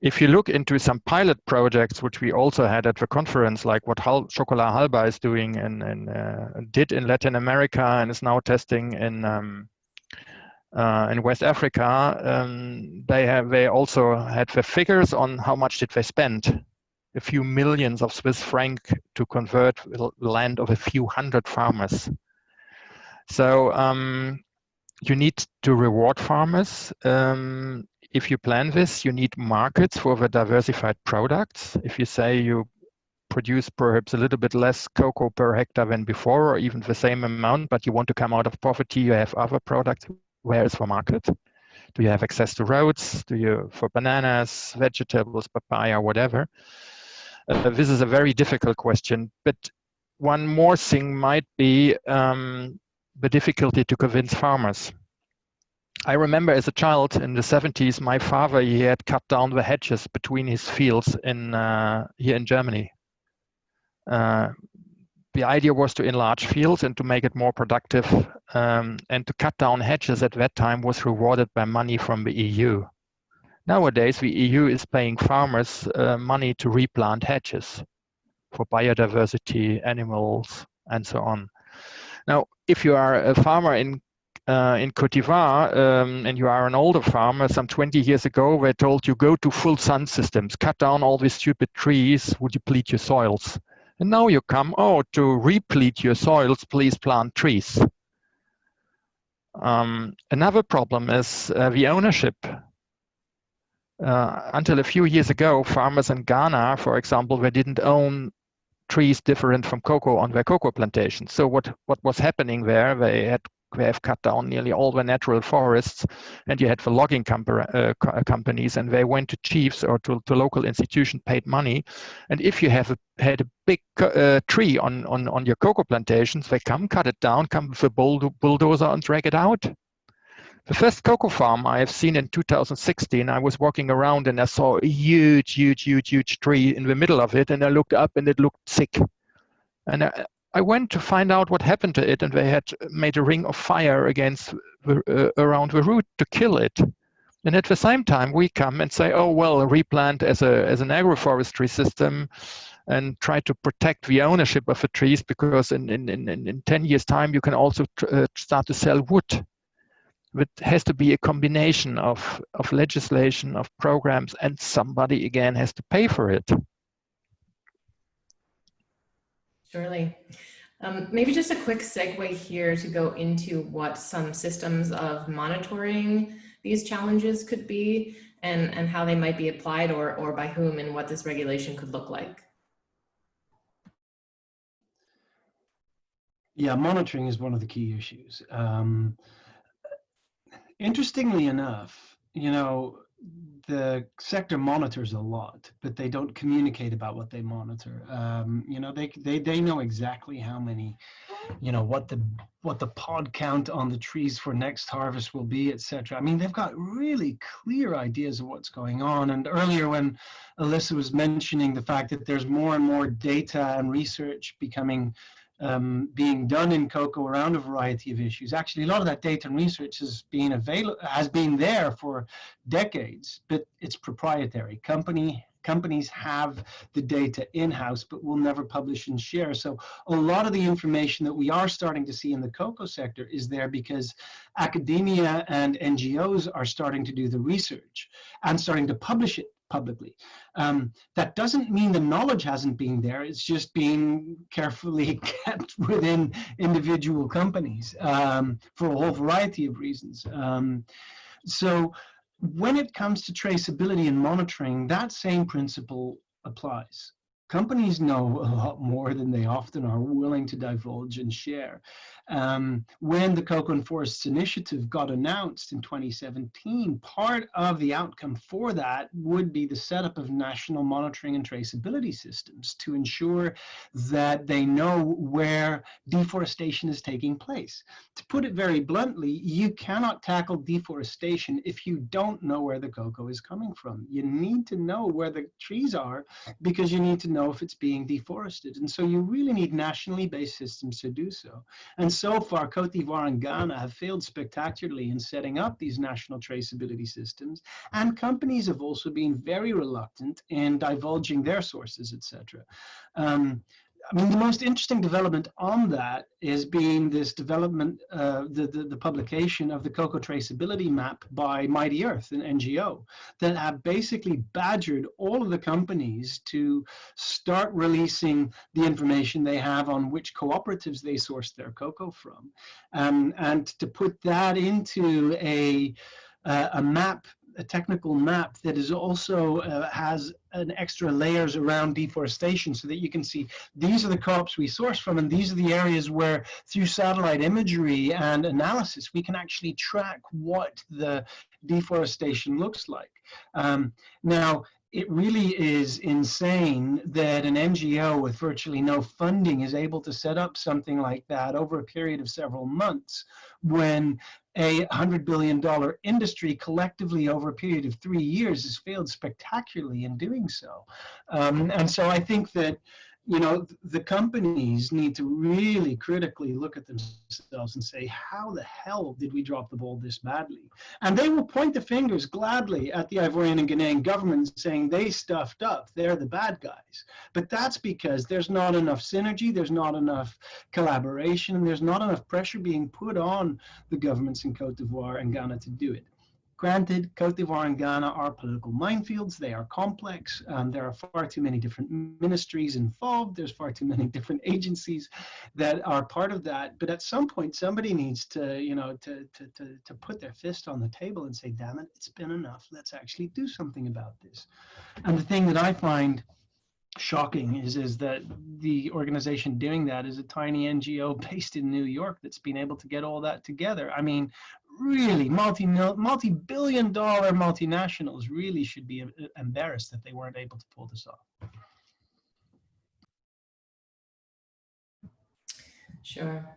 If you look into some pilot projects, which we also had at the conference, like what Chocolat Halba is doing and did in Latin America and is now testing in West Africa, they also had the figures on how much did they spend. A few millions of Swiss francs to convert the land of a few hundred farmers. So you need to reward farmers. If you plan this, you need markets for the diversified products. If you say you produce perhaps a little bit less cocoa per hectare than before, or even the same amount, but you want to come out of poverty, you have other products, where is the market? Do you have access to roads? Do you, for bananas, vegetables, papaya, whatever? This is a very difficult question, but one more thing might be the difficulty to convince farmers. I remember as a child in the 70s, my father, he had cut down the hedges between his fields here in Germany. The idea was to enlarge fields and to make it more productive, and to cut down hedges at that time was rewarded by money from the EU. Nowadays, the EU is paying farmers money to replant hedges for biodiversity, animals, and so on. Now, if you are a farmer in Côte d'Ivoire and you are an older farmer, some 20 years ago, they told you go to full sun systems, cut down all these stupid trees, would deplete your soils. And now you come, oh, to replete your soils, please plant trees. Another problem is the ownership. Until a few years ago, farmers in Ghana, for example, they didn't own trees different from cocoa on their cocoa plantations. So what was happening there, they have cut down nearly all the natural forests, and you had the logging companies, and they went to chiefs or to local institutions, paid money. And if you had a big tree on your cocoa plantations, they come, cut it down, come with a bulldozer and drag it out. The first cocoa farm I have seen in 2016, I was walking around and I saw a huge tree in the middle of it, and I looked up and it looked sick. And I went to find out what happened to it, and they had made a ring of fire around the root to kill it. And at the same time, we come and say, oh, well, replant as an agroforestry system, and try to protect the ownership of the trees, because in 10 years' time you can also start to sell wood. It has to be a combination of legislation, of programs, and somebody again has to pay for it. Surely. Maybe just a quick segue here to go into what some systems of monitoring these challenges could be, and how they might be applied, or by whom, and what this regulation could look like. Yeah, monitoring is one of the key issues. Interestingly enough, you know, the sector monitors a lot, but they don't communicate about what they monitor. You know, they know exactly how many, you know, what the pod count on the trees for next harvest will be, etc. I mean, they've got really clear ideas of what's going on. And earlier, when Alyssa was mentioning the fact that there's more and more data and research becoming being done in cocoa around a variety of issues. Actually, a lot of that data and research has been there for decades, but it's proprietary. Companies have the data in-house, but will never publish and share. So a lot of the information that we are starting to see in the cocoa sector is there because academia and NGOs are starting to do the research and starting to publish it publicly. That doesn't mean the knowledge hasn't been there. It's just being carefully kept within individual companies for a whole variety of reasons. So when it comes to traceability and monitoring, that same principle applies. Companies know a lot more than they often are willing to divulge and share. When the Cocoa and Forests Initiative got announced in 2017, part of the outcome for that would be the setup of national monitoring and traceability systems to ensure that they know where deforestation is taking place. To put it very bluntly, you cannot tackle deforestation if you don't know where the cocoa is coming from. You need to know where the trees are because you need to know if it's being deforested. And so you really need nationally based systems to do so. And so far, Cote d'Ivoire and Ghana have failed spectacularly in setting up these national traceability systems. And companies have also been very reluctant in divulging their sources, etc. I mean, the most interesting development on that is being this development, the publication of the cocoa traceability map by Mighty Earth, an NGO, that have basically badgered all of the companies to start releasing the information they have on which cooperatives they source their cocoa from, and to put that into a map, a technical map that is also has an extra layers around deforestation, so that you can see these are the co-ops we source from, and these are the areas where through satellite imagery and analysis we can actually track what the deforestation looks like. Now, it really is insane that an NGO with virtually no funding is able to set up something like that over a period of several months, when a $100 billion industry collectively over a period of 3 years has failed spectacularly in doing so. And so I think that, you know, the companies need to really critically look at themselves and say, how the hell did we drop the ball this badly? And they will point the fingers gladly at the Ivorian and Ghanaian governments saying they stuffed up, they're the bad guys. But that's because there's not enough synergy, there's not enough collaboration, and there's not enough pressure being put on the governments in Cote d'Ivoire and Ghana to do it. Granted, Cote d'Ivoire and Ghana are political minefields. They are complex. There are far too many different ministries involved. There's far too many different agencies that are part of that. But at some point, somebody needs to, you know, to put their fist on the table and say, damn it, it's been enough. Let's actually do something about this. And the thing that I find shocking is that the organization doing that is a tiny NGO based in New York that's been able to get all that together. I mean, really, multi-billion-dollar multinationals really should be embarrassed that they weren't able to pull this off. Sure.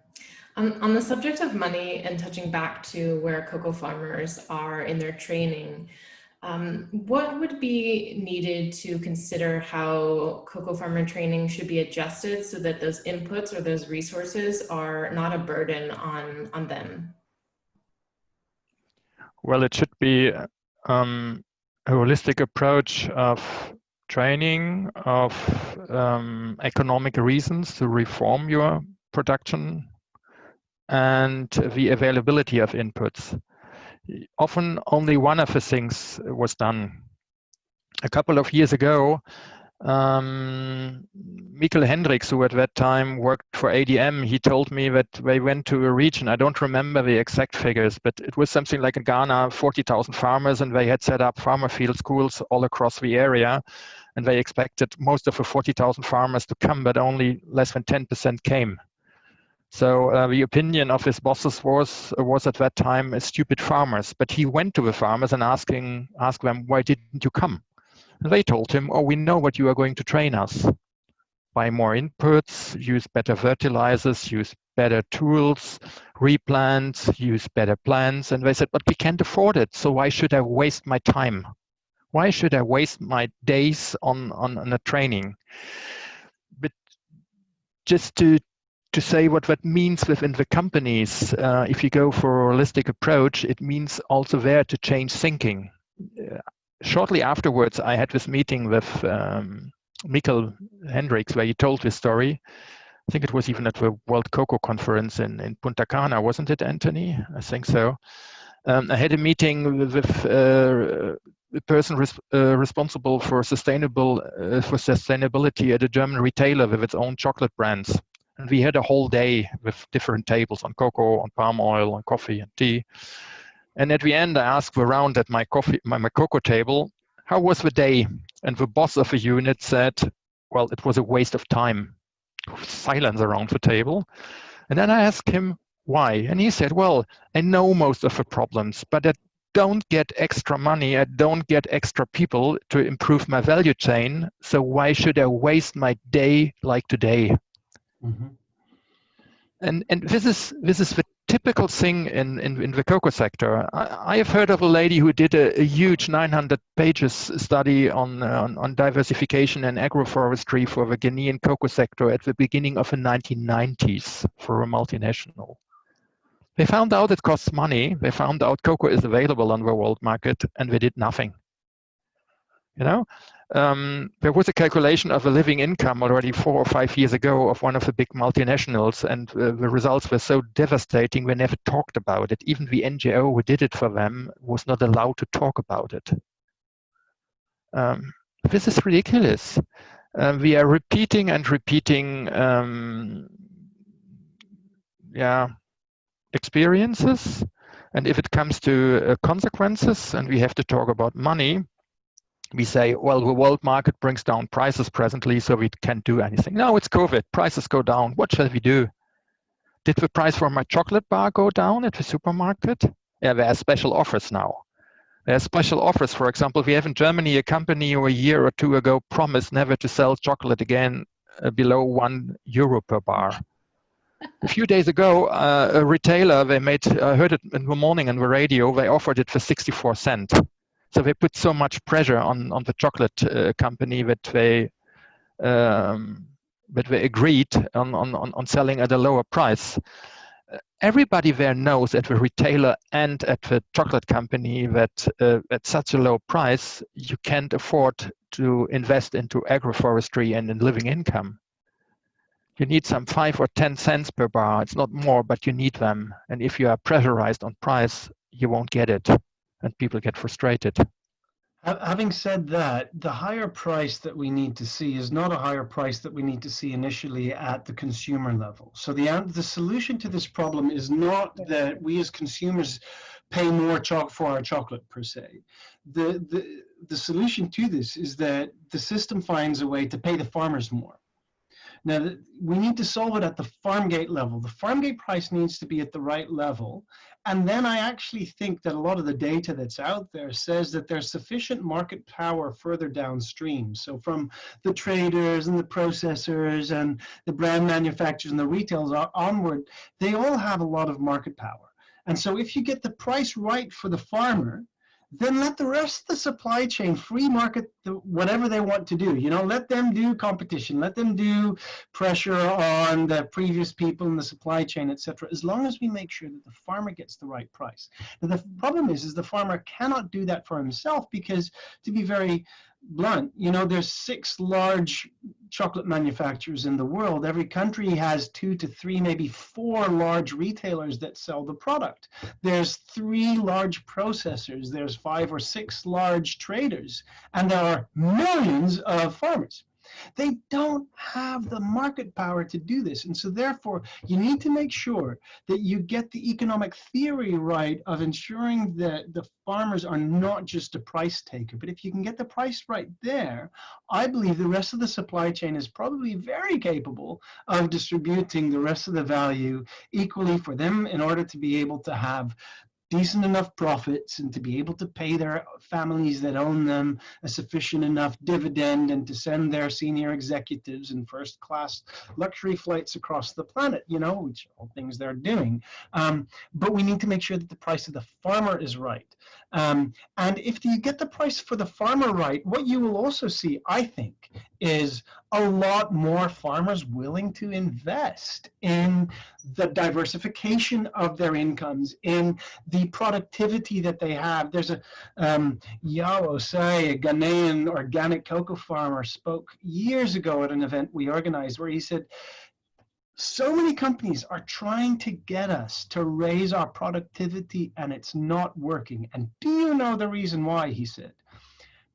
On the subject of money, and touching back to where cocoa farmers are in their training, what would be needed to consider how cocoa farmer training should be adjusted so that those inputs or those resources are not a burden on them? Well, it should be a holistic approach of training of economic reasons to reform your production, and the availability of inputs. Often only one of the things was done. A couple of years ago, Mikkel Hendricks, who at that time worked for ADM, he told me that they went to a region, I don't remember the exact figures, but it was something like in Ghana, 40,000 farmers, and they had set up farmer field schools all across the area, and they expected most of the 40,000 farmers to come, but only less than 10% came. So the opinion of his bosses was at that time stupid farmers, but he went to the farmers and asked them, why didn't you come? And they told him, oh, we know what you are going to train us. Buy more inputs, use better fertilizers, use better tools, replant, use better plants. And they said, but we can't afford it, so why should I waste my time? Why should I waste my days on a training? But just to say what that means within the companies, if you go for a holistic approach, it means also there to change thinking. Shortly afterwards, I had this meeting with Mikkel Hendricks, where he told this story. I think it was even at the World Cocoa Conference in Punta Cana, wasn't it, Antonie? I think so. I had a meeting with the person responsible for sustainability at a German retailer with its own chocolate brands. And we had a whole day with different tables on cocoa, on palm oil, on coffee and tea. And at the end, I asked around at my cocoa table, how was the day? And the boss of the unit said, well, it was a waste of time. Silence around the table. And then I asked him why. And he said, well, I know most of the problems, but I don't get extra money. I don't get extra people to improve my value chain. So why should I waste my day like today? Mm-hmm. And this is the typical thing in the cocoa sector. I have heard of a lady who did a huge 900 pages study on diversification and agroforestry for the Ghanaian cocoa sector at the beginning of the 1990s for a multinational. They found out it costs money. They found out cocoa is available on the world market, and they did nothing. You know, there was a calculation of a living income already 4 or 5 years ago of one of the big multinationals, and the results were so devastating they never talked about it. Even the NGO who did it for them was not allowed to talk about it. This is ridiculous. We are repeating and repeating experiences, and if it comes to consequences, and we have to talk about money, we say, well, the world market brings down prices presently, so we can't do anything. No, it's COVID. Prices go down. What shall we do? Did the price for my chocolate bar go down at the supermarket? Yeah, there are special offers now. There are special offers. For example, we have in Germany a company who a year or two ago promised never to sell chocolate again below €1 per bar. A few days ago, a retailer, I heard it in the morning on the radio, they offered it for 64 cents. So they put so much pressure on the chocolate company that they agreed on selling at a lower price. Everybody there knows at the retailer and at the chocolate company that at such a low price, you can't afford to invest into agroforestry and in living income. You need some 5 or 10 cents per bar. It's not more, but you need them. And if you are pressurized on price, you won't get it. And people get frustrated. Having said that, the higher price that we need to see is not a higher price that we need to see initially at the consumer level. So the solution to this problem is not that we as consumers pay more for our chocolate per se. The solution to this is that the system finds a way to pay the farmers more. Now, we need to solve it at the farm gate level. The farm gate price needs to be at the right level. And then I actually think that a lot of the data that's out there says that there's sufficient market power further downstream. So from the traders and the processors and the brand manufacturers and the retailers onward, they all have a lot of market power. And so if you get the price right for the farmer, then let the rest of the supply chain free market whatever they want to do. You know, let them do competition, let them do pressure on the previous people in the supply chain, etc. As long as we make sure that the farmer gets the right price. Now, the problem is the farmer cannot do that for himself because, to be very blunt. You know, there's 6 large chocolate manufacturers in the world. Every country has 2 to 3, maybe 4 large retailers that sell the product. There's 3 large processors. There's 5 or 6 large traders, and there are millions of farmers. They don't have the market power to do this. And so therefore, you need to make sure that you get the economic theory right of ensuring that the farmers are not just a price taker. But if you can get the price right there, I believe the rest of the supply chain is probably very capable of distributing the rest of the value equally for them in order to be able to have decent enough profits and to be able to pay their families that own them a sufficient enough dividend and to send their senior executives in first-class luxury flights across the planet, you know, which are all things they're doing. But we need to make sure that the price of the farmer is right. And if you get the price for the farmer right, what you will also see, I think, is a lot more farmers willing to invest in the diversification of their incomes, in the productivity that they have. There's a Yao Osei, a Ghanaian organic cocoa farmer, spoke years ago at an event we organized where he said, so many companies are trying to get us to raise our productivity and it's not working. And do you know the reason why, he said?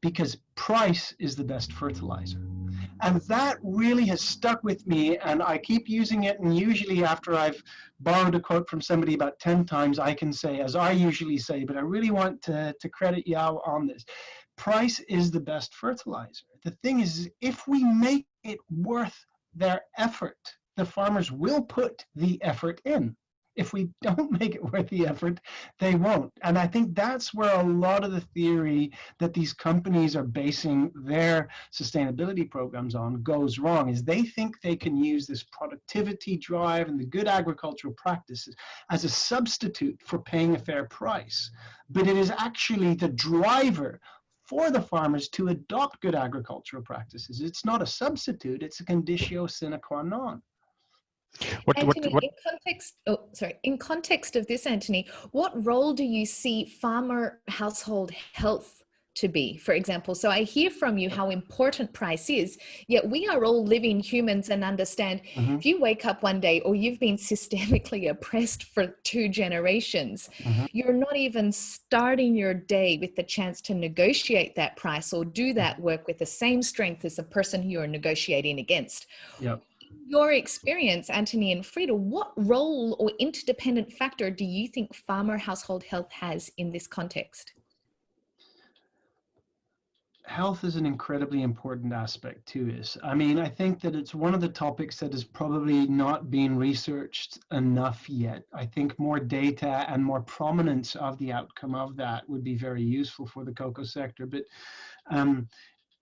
Because price is the best fertilizer. And that really has stuck with me, and I keep using it, and usually after I've borrowed a quote from somebody about 10 times, I can say, as I usually say, but I really want to credit Yao on this. Price is the best fertilizer. The thing is, if we make it worth their effort, the farmers will put the effort in. If we don't make it worth the effort, they won't. And I think that's where a lot of the theory that these companies are basing their sustainability programs on goes wrong, is they think they can use this productivity drive and the good agricultural practices as a substitute for paying a fair price. But it is actually the driver for the farmers to adopt good agricultural practices. It's not a substitute, it's a conditio sine qua non. Antonie, in context of this, Antonie, what role do you see farmer household health to be, for example? So I hear from you how important price is, yet we are all living humans and understand if you wake up one day or you've been systemically oppressed for 2 generations, you're not even starting your day with the chance to negotiate that price or do that work with the same strength as the person who you're negotiating against. Yep. Your experience, Antonie and Friedel, what role or interdependent factor do you think farmer household health has in this context? Health is an incredibly important aspect to this. I mean, I think that it's one of the topics that is probably not being researched enough yet. I think more data and more prominence of the outcome of that would be very useful for the cocoa sector. But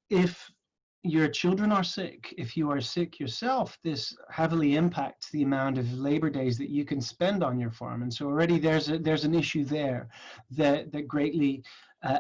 if your children are sick, if you are sick yourself, this heavily impacts the amount of labor days that you can spend on your farm. And so already there's an issue there that greatly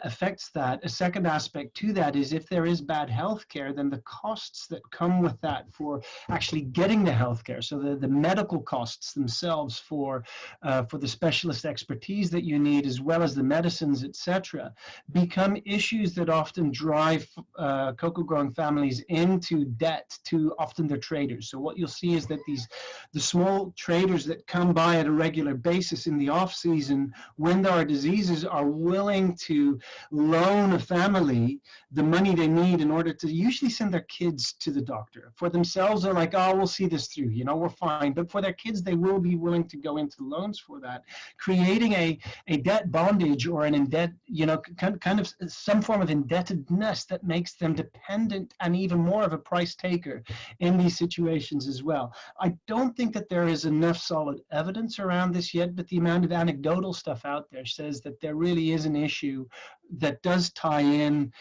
affects that. A second aspect to that is if there is bad health care, then the costs that come with that for actually getting the health care, so the medical costs themselves for the specialist expertise that you need, as well as the medicines, etc., become issues that often drive cocoa growing families into debt to often their traders. So what you'll see is that the small traders that come by at a regular basis in the off season when there are diseases are willing to loan a family the money they need in order to usually send their kids to the doctor. For themselves, they're like, oh, we'll see this through, you know, we're fine. But for their kids, they will be willing to go into loans for that, creating a debt bondage or an indebt, you know, kind of some form of indebtedness that makes them dependent and even more of a price taker in these situations as well. I don't think that there is enough solid evidence around this yet, but the amount of anecdotal stuff out there says that there really is an issue that does tie in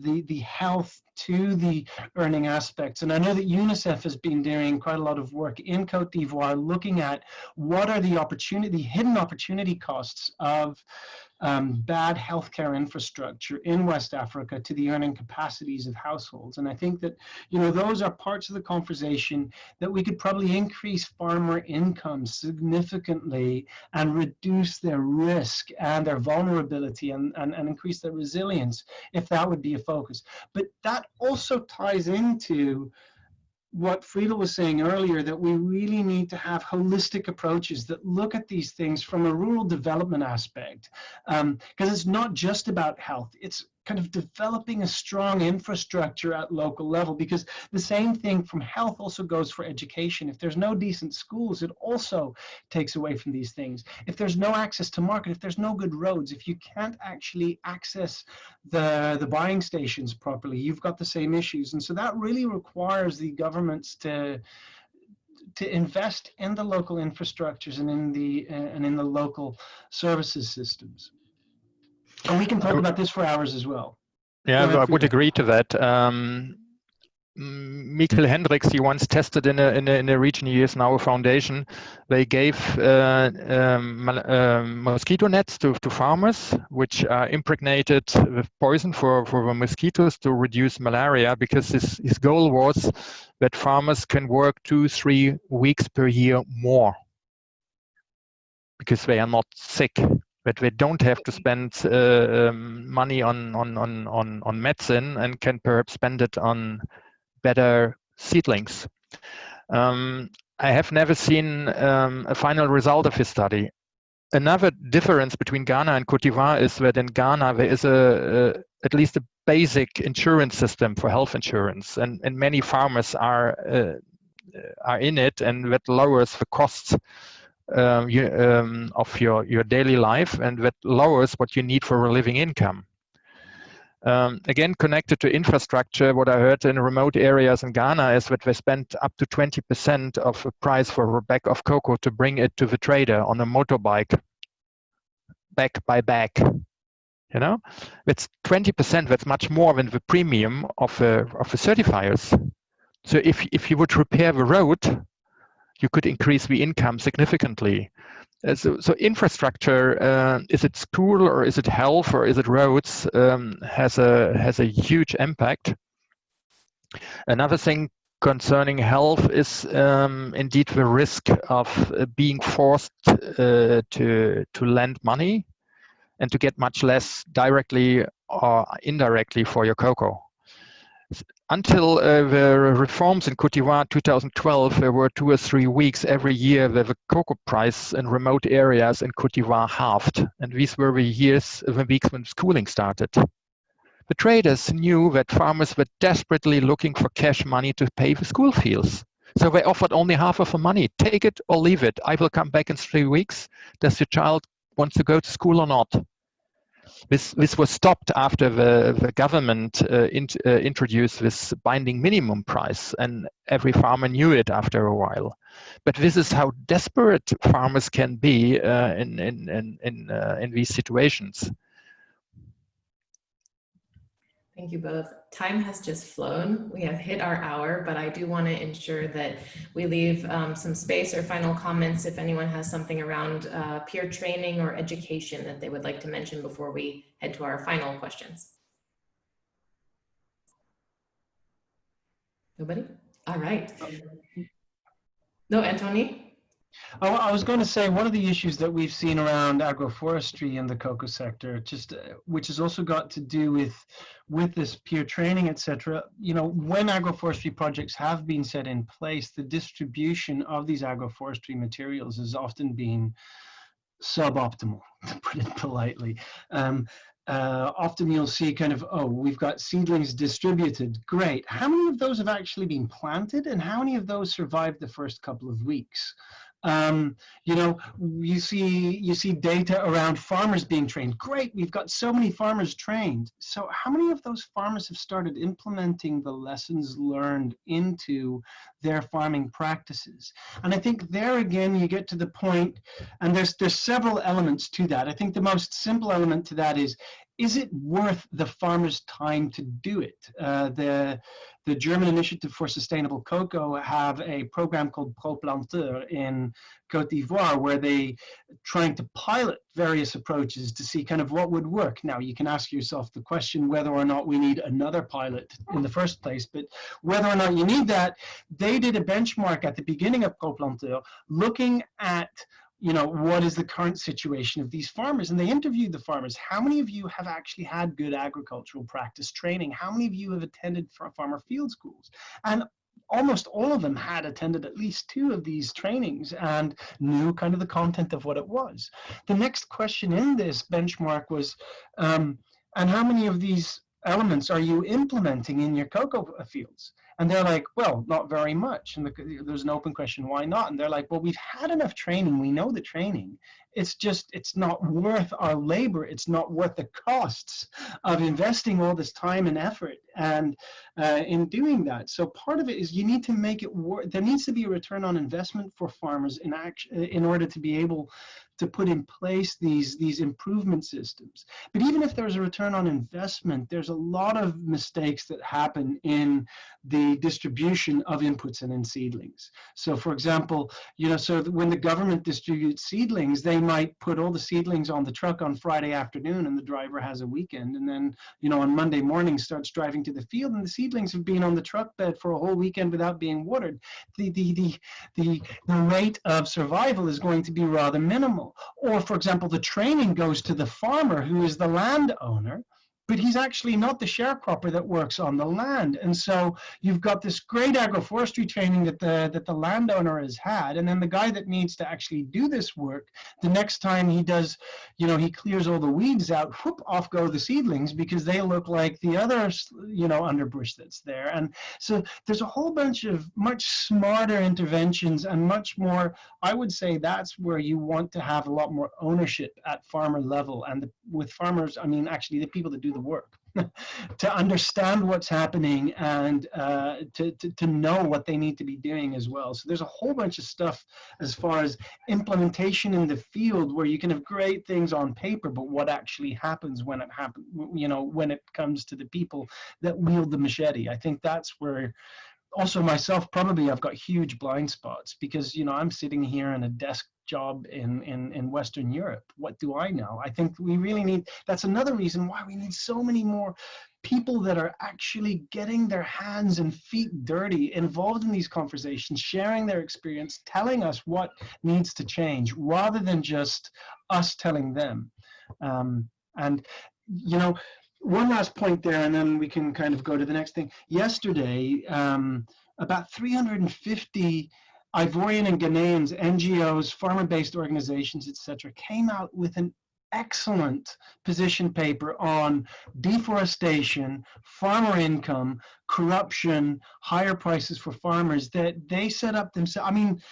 the health to the earning aspects. And I know that UNICEF has been doing quite a lot of work in Cote d'Ivoire looking at what are the hidden opportunity costs of bad healthcare infrastructure in West Africa to the earning capacities of households. And I think that, you know, those are parts of the conversation that we could probably increase farmer income significantly and reduce their risk and their vulnerability and increase their resilience, if that would be a focus. But that also ties into what Friedel was saying earlier, that we really need to have holistic approaches that look at these things from a rural development aspect, because it's not just about health, it's kind of developing a strong infrastructure at local level, because the same thing from health also goes for education. If there's no decent schools, it also takes away from these things. If there's no access to market, if there's no good roads, if you can't actually access the buying stations properly, you've got the same issues. And so that really requires the governments to invest in the local infrastructures and in the local services systems. And we can talk about this for hours as well. Yeah, I would agree to that. Michael Hendricks, he once tested in a region, he is now a foundation. They gave mosquito nets to farmers, which are impregnated with poison for the mosquitoes to reduce malaria, because his goal was that farmers can work 2-3 weeks per year more because they are not sick. That they don't have to spend money on medicine and can perhaps spend it on better seedlings. I have never seen a final result of his study. Another difference between Ghana and Cote d'Ivoire is that in Ghana there is at least a basic insurance system for health insurance, and many farmers are in it, and that lowers the costs of your daily life, and that lowers what you need for a living income. Again, connected to infrastructure, what I heard in remote areas in Ghana is that they spend up to 20% of the price for a bag of cocoa to bring it to the trader on a motorbike, bag by bag. You know, it's 20%. That's much more than the premium of the certifiers. So if you would repair the road, you could increase the income significantly. So infrastructure, is it school or is it health or is it roads, has a huge impact. Another thing concerning health is indeed the risk of being forced to lend money and to get much less directly or indirectly for your cocoa. Until the reforms in Cote d'Ivoire 2012, there were 2 or 3 weeks every year where the cocoa price in remote areas in Cote d'Ivoire halved. And these were the weeks when schooling started. The traders knew that farmers were desperately looking for cash money to pay the school fees. So they offered only half of the money. Take it or leave it. I will come back in 3 weeks. Does your child want to go to school or not? This was stopped after the government introduced this binding minimum price, and every farmer knew it after a while. But this is how desperate farmers can be in these situations. Thank you both. Time has just flown. We have hit our hour, but I do want to ensure that we leave some space or final comments if anyone has something around peer training or education that they would like to mention before we head to our final questions. Nobody? All right. No, Antonie? Oh, I was going to say, one of the issues that we've seen around agroforestry in the cocoa sector, which has also got to do with this peer training, etc. You know, when agroforestry projects have been set in place, the distribution of these agroforestry materials has often been suboptimal, to put it politely. Often you'll see kind of, oh, we've got seedlings distributed. Great. How many of those have actually been planted, and how many of those survived the first couple of weeks? You know, you see data around farmers being trained. Great, we've got so many farmers trained. So how many of those farmers have started implementing the lessons learned into their farming practices? And I think there again, you get to the point, and there's several elements to that. I think the most simple element to that is it worth the farmer's time to do it? the German Initiative for Sustainable Cocoa have a program called Pro Planteur in Côte d'Ivoire, where they trying to pilot various approaches to see kind of what would work. Now, you can ask yourself the question whether or not we need another pilot in the first place, but whether or not you need that, they did a benchmark at the beginning of Pro Planteur looking at, you know, what is the current situation of these farmers? And they interviewed the farmers. How many of you have actually had good agricultural practice training? How many of you have attended farmer field schools? And almost all of them had attended at least 2 of these trainings and knew kind of the content of what it was. The next question in this benchmark was, and how many of these elements are you implementing in your cocoa fields? And they're like, well, not very much. And there's an open question, why not? And they're like, well, we've had enough training. We know the training. It's just, it's not worth our labor. It's not worth the costs of investing all this time and effort and in doing that. So part of it is you need to make it work. There needs to be a return on investment for farmers in action in order to be able to put in place these improvement systems. But even if there's a return on investment, there's a lot of mistakes that happen in the distribution of inputs and in seedlings. So for example, you know, so when the government distributes seedlings, they might put all the seedlings on the truck on Friday afternoon and the driver has a weekend, and then, you know, on Monday morning starts driving to the field and the seedlings have been on the truck bed for a whole weekend without being watered. The rate of survival is going to be rather minimal. Or, for example, the training goes to the farmer who is the landowner, but he's actually not the sharecropper that works on the land. And so you've got this great agroforestry training that the landowner has had, and then the guy that needs to actually do this work, the next time he does, you know, he clears all the weeds out, whoop, off go the seedlings because they look like the other, you know, underbrush that's there. And so there's a whole bunch of much smarter interventions and much more, I would say that's where you want to have a lot more ownership at farmer level. And with farmers, I mean, actually the people that do the work to understand what's happening and to know what they need to be doing as well. So there's a whole bunch of stuff as far as implementation in the field where you can have great things on paper, but what actually happens when it happens, you know, when it comes to the people that wield the machete. I think that's where also myself, probably I've got huge blind spots because, you know, I'm sitting here in a desk job in Western Europe. What do I know? I think we really need, that's another reason why we need so many more people that are actually getting their hands and feet dirty, involved in these conversations, sharing their experience, telling us what needs to change rather than just us telling them. And, you know, one last point there, and then we can kind of go to the next thing. Yesterday, about 350 Ivorian and Ghanaians, NGOs, farmer-based organizations, etc., came out with an excellent position paper on deforestation, farmer income, corruption, higher prices for farmers that they set up themselves. I mean,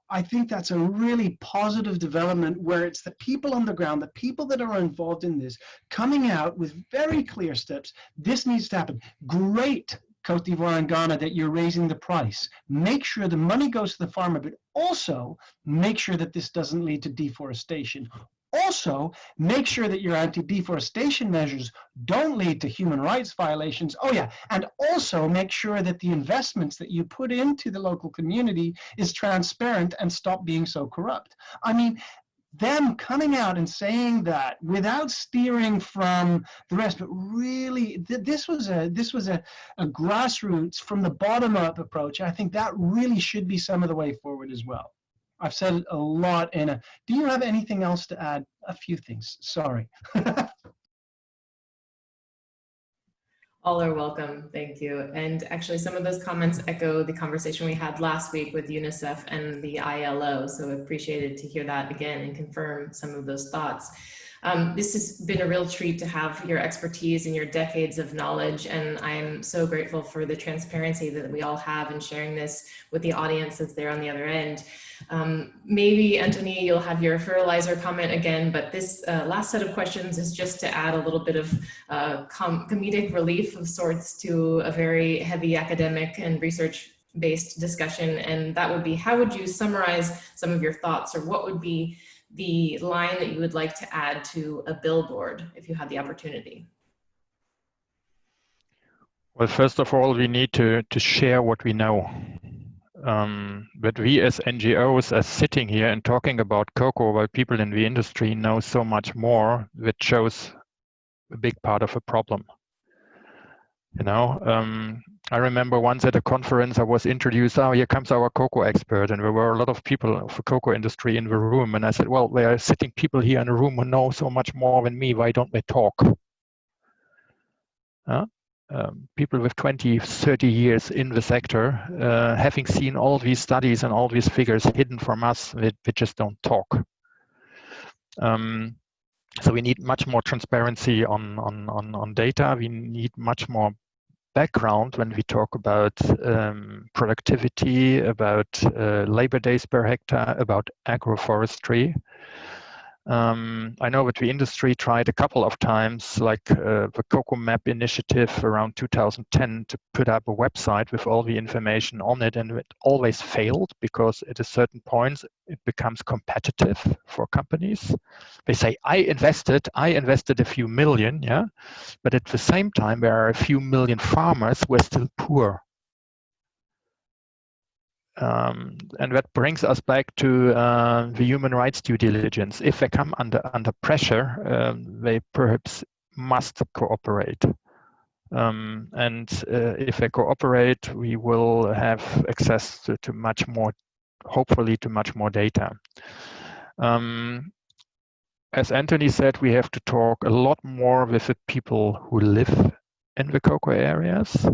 I think that's a really positive development where it's the people on the ground, the people that are involved in this, coming out with very clear steps. This needs to happen. Great, Côte d'Ivoire and Ghana, that you're raising the price. Make sure the money goes to the farmer, but also make sure that this doesn't lead to deforestation. Also, make sure that your anti-deforestation measures don't lead to human rights violations. Oh yeah, and also make sure that the investments that you put into the local community is transparent and stop being so corrupt. I mean, them coming out and saying that without steering from the rest, but really, this was a grassroots, from the bottom up approach. I think that really should be some of the way forward as well. I've said a lot, Anna. Do you have anything else to add? A few things, sorry. All are welcome, thank you. And actually some of those comments echo the conversation we had last week with UNICEF and the ILO, so appreciated to hear that again and confirm some of those thoughts. This has been a real treat to have your expertise and your decades of knowledge, and I'm so grateful for the transparency that we all have in sharing this with the audience that's there on the other end. Maybe, Antonie, you'll have your fertilizer comment again, but this last set of questions is just to add a little bit of comedic relief of sorts to a very heavy academic and research-based discussion, and that would be, how would you summarize some of your thoughts, or what would be the line that you would like to add to a billboard if you had the opportunity? Well, first of all, we need to share what we know. But we as NGOs are sitting here and talking about cocoa, while people in the industry know so much more, which shows a big part of the problem. You know, I remember once at a conference I was introduced, oh, here comes our cocoa expert, and there were a lot of people of the cocoa industry in the room, and I said, well, there are sitting people here in the room who know so much more than me, why don't they talk? People with 20, 30 years in the sector, having seen all these studies and all these figures hidden from us, they just don't talk. So we need much more transparency on data. We need much more background when we talk about productivity, about labor days per hectare, about agroforestry. I know that the industry tried a couple of times, like the Cocoa Map initiative around 2010, to put up a website with all the information on it, and it always failed because at a certain point it becomes competitive for companies. They say, I invested a few million, yeah, but at the same time there are a few million farmers who are still poor. And that brings us back to the human rights due diligence. If they come under pressure, they perhaps must cooperate. And if they cooperate, we will have access to much more, hopefully to much more data. As Antonie said, we have to talk a lot more with the people who live in the cocoa areas.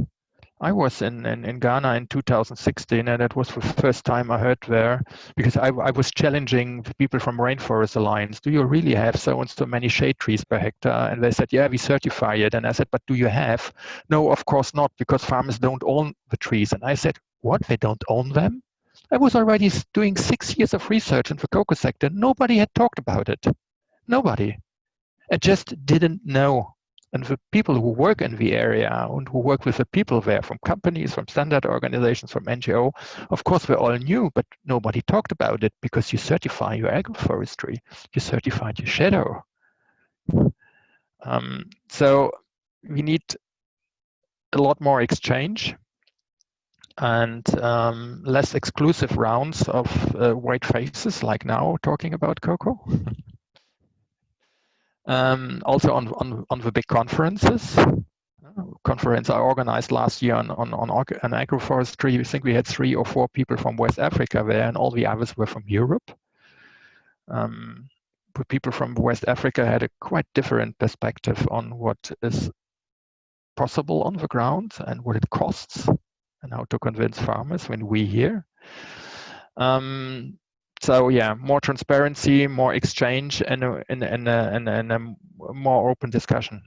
I was in Ghana in 2016, and that was the first time I heard there, because I was challenging the people from Rainforest Alliance. Do you really have so and so many shade trees per hectare? And they said, yeah, we certify it. And I said, but do you have? No, of course not, because farmers don't own the trees. And I said, what, they don't own them? I was already doing 6 years of research in the cocoa sector. Nobody had talked about it. Nobody. I just didn't know. And the people who work in the area and who work with the people there, from companies, from standard organizations, from NGO, of course, we all knew, but nobody talked about it, because you certify your agroforestry, you certified your shadow. So we need a lot more exchange and less exclusive rounds of white faces like now talking about cocoa. Also on the big conferences. Conference I organized last year on agroforestry. I think we had 3 or 4 people from West Africa there, and all the others were from Europe. But people from West Africa had a quite different perspective on what is possible on the ground and what it costs, and how to convince farmers when we hear. So yeah, more transparency, more exchange, and a more open discussion.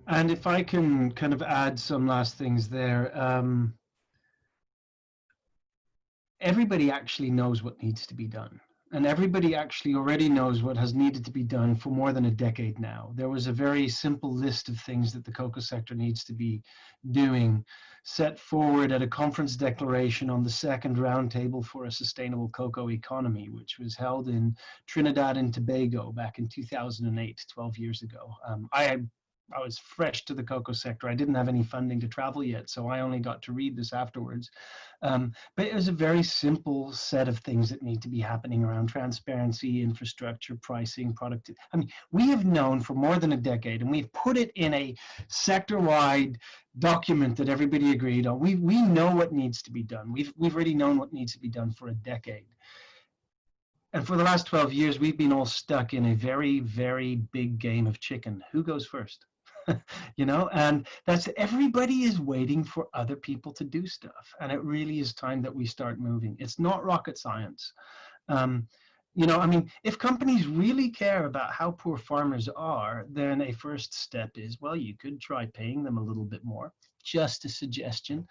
And if I can kind of add some last things there, everybody actually knows what needs to be done. And everybody actually already knows what has needed to be done for more than a decade now. There was a very simple list of things that the cocoa sector needs to be doing, set forward at a conference declaration on the second roundtable for a sustainable cocoa economy, which was held in Trinidad and Tobago back in 2008, 12 years ago. I was fresh to the cocoa sector. I didn't have any funding to travel yet, so I only got to read this afterwards. But it was a very simple set of things that need to be happening around transparency, infrastructure, pricing, product. I mean, we have known for more than a decade, and we've put it in a sector-wide document that everybody agreed on. We know what needs to be done. We've already known what needs to be done for a decade. And for the last 12 years, we've been all stuck in a very, very big game of chicken. Who goes first? You know, and that's, everybody is waiting for other people to do stuff. And it really is time that we start moving. It's not rocket science. You know, I mean, if companies really care about how poor farmers are, then a first step is, well, you could try paying them a little bit more. Just a suggestion,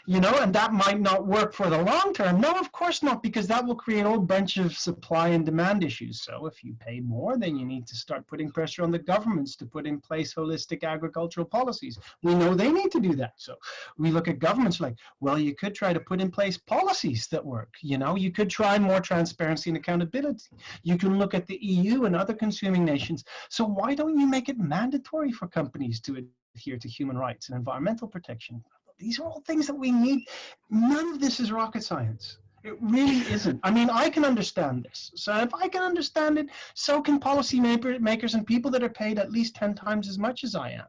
you know, and that might not work for the long term. No, of course not, because that will create a whole bunch of supply and demand issues. So if you pay more, then you need to start putting pressure on the governments to put in place holistic agricultural policies. We know they need to do that. So we look at governments like, well, you could try to put in place policies that work. You know, you could try more transparency and accountability. You can look at the EU and other consuming nations. So why don't you make it mandatory for companies to adhere to human rights and environmental protection? These are all things that we need. None of this is rocket science. It really isn't. I mean, I can understand this. So if I can understand it, so can policy makers and people that are paid at least 10 times as much as I am.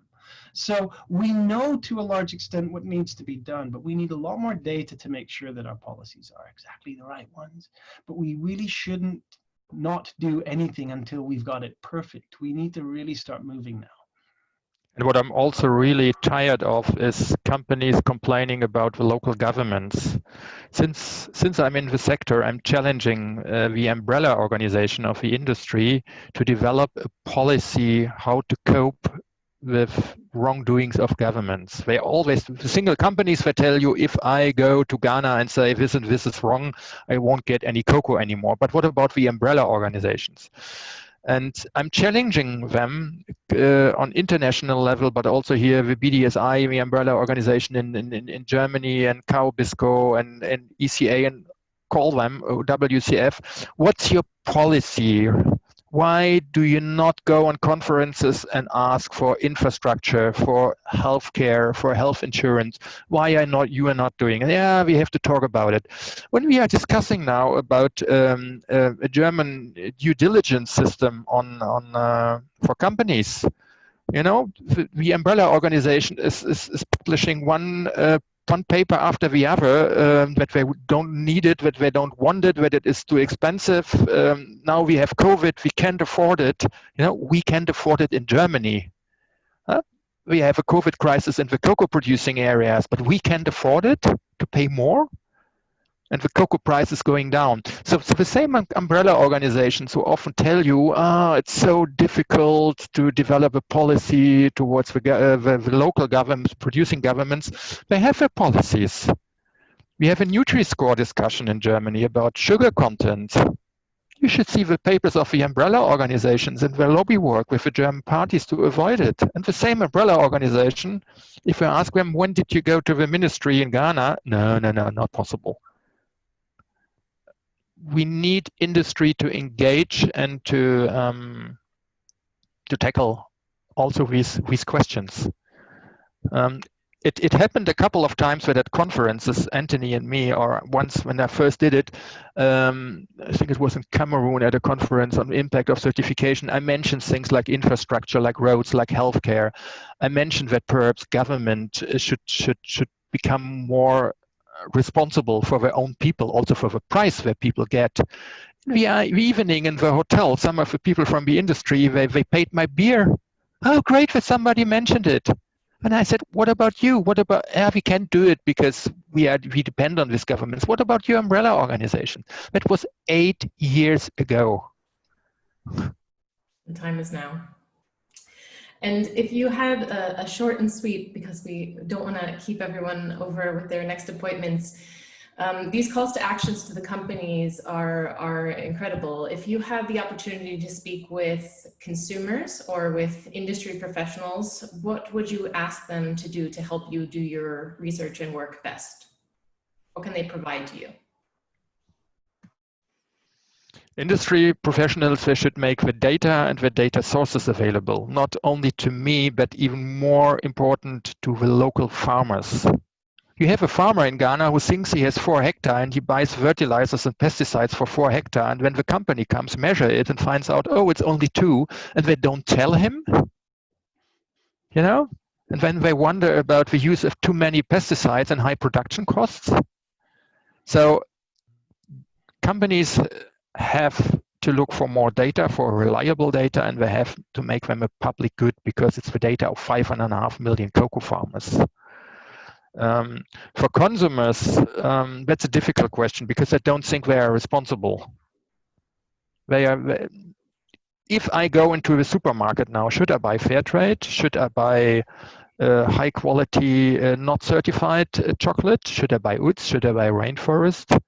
So we know to a large extent what needs to be done, but we need a lot more data to make sure that our policies are exactly the right ones. But we really shouldn't not do anything until we've got it perfect. We need to really start moving now. And what I'm also really tired of is companies complaining about the local governments. Since I'm in the sector, I'm challenging the umbrella organization of the industry to develop a policy how to cope with wrongdoings of governments. They always, the single companies that tell you, if I go to Ghana and say this and this is wrong, I won't get any cocoa anymore. But what about the umbrella organizations? And I'm challenging them on international level, but also here the BDSI, the umbrella organization in Germany, and CAO BISCO and ECA, and call them WCF. What's your policy? Why do you not go on conferences and ask for infrastructure, for healthcare, for health insurance? Why are you not doing it? Yeah, we have to talk about it. When we are discussing now about a German due diligence system for companies, you know, the umbrella organization is publishing one paper after the other, that they don't need it, that they don't want it, that it is too expensive. Now we have COVID, we can't afford it. You know, we can't afford it in Germany. We have a COVID crisis in the cocoa producing areas, but we can't afford it to pay more. And the cocoa price is going down. So the same umbrella organizations who often tell you, it's so difficult to develop a policy towards the local governments, producing governments, they have their policies. We have a Nutri-Score discussion in Germany about sugar content. You should see the papers of the umbrella organizations and their lobby work with the German parties to avoid it. And the same umbrella organization, if I ask them, when did you go to the ministry in Ghana? No, not possible. We need industry to engage and to tackle also these questions. It happened a couple of times that at conferences, Antonie and me, or once when I first did it, I think it was in Cameroon at a conference on the impact of certification, I mentioned things like infrastructure, like roads, like healthcare. I mentioned that perhaps government should become more responsible for their own people, also for the price that people get. The evening in the hotel, some of the people from the industry, they paid my beer. Oh, great that somebody mentioned it. And I said, what about you? What about, we can't do it because we depend on these governments. What about your umbrella organization? That was 8 years ago. The time is now. And if you had a short and sweet, because we don't want to keep everyone over with their next appointments, these calls to actions to the companies are incredible. If you had the opportunity to speak with consumers or with industry professionals, what would you ask them to do to help you do your research and work best? What can they provide to you? Industry professionals, they should make the data and the data sources available, not only to me, but even more important to the local farmers. You have a farmer in Ghana who thinks he has 4 hectares and he buys fertilizers and pesticides for 4 hectares. And when the company comes, measure it and finds out, oh, it's only 2, and they don't tell him, you know? And then they wonder about the use of too many pesticides and high production costs. So companies have to look for more data, for reliable data, and they have to make them a public good because it's the data of 5.5 million cocoa farmers. For consumers, that's a difficult question because I don't think they are responsible. If I go into the supermarket now, should I buy fair trade? Should I buy high quality, not certified chocolate? Should I buy Utz? Should I buy Rainforest?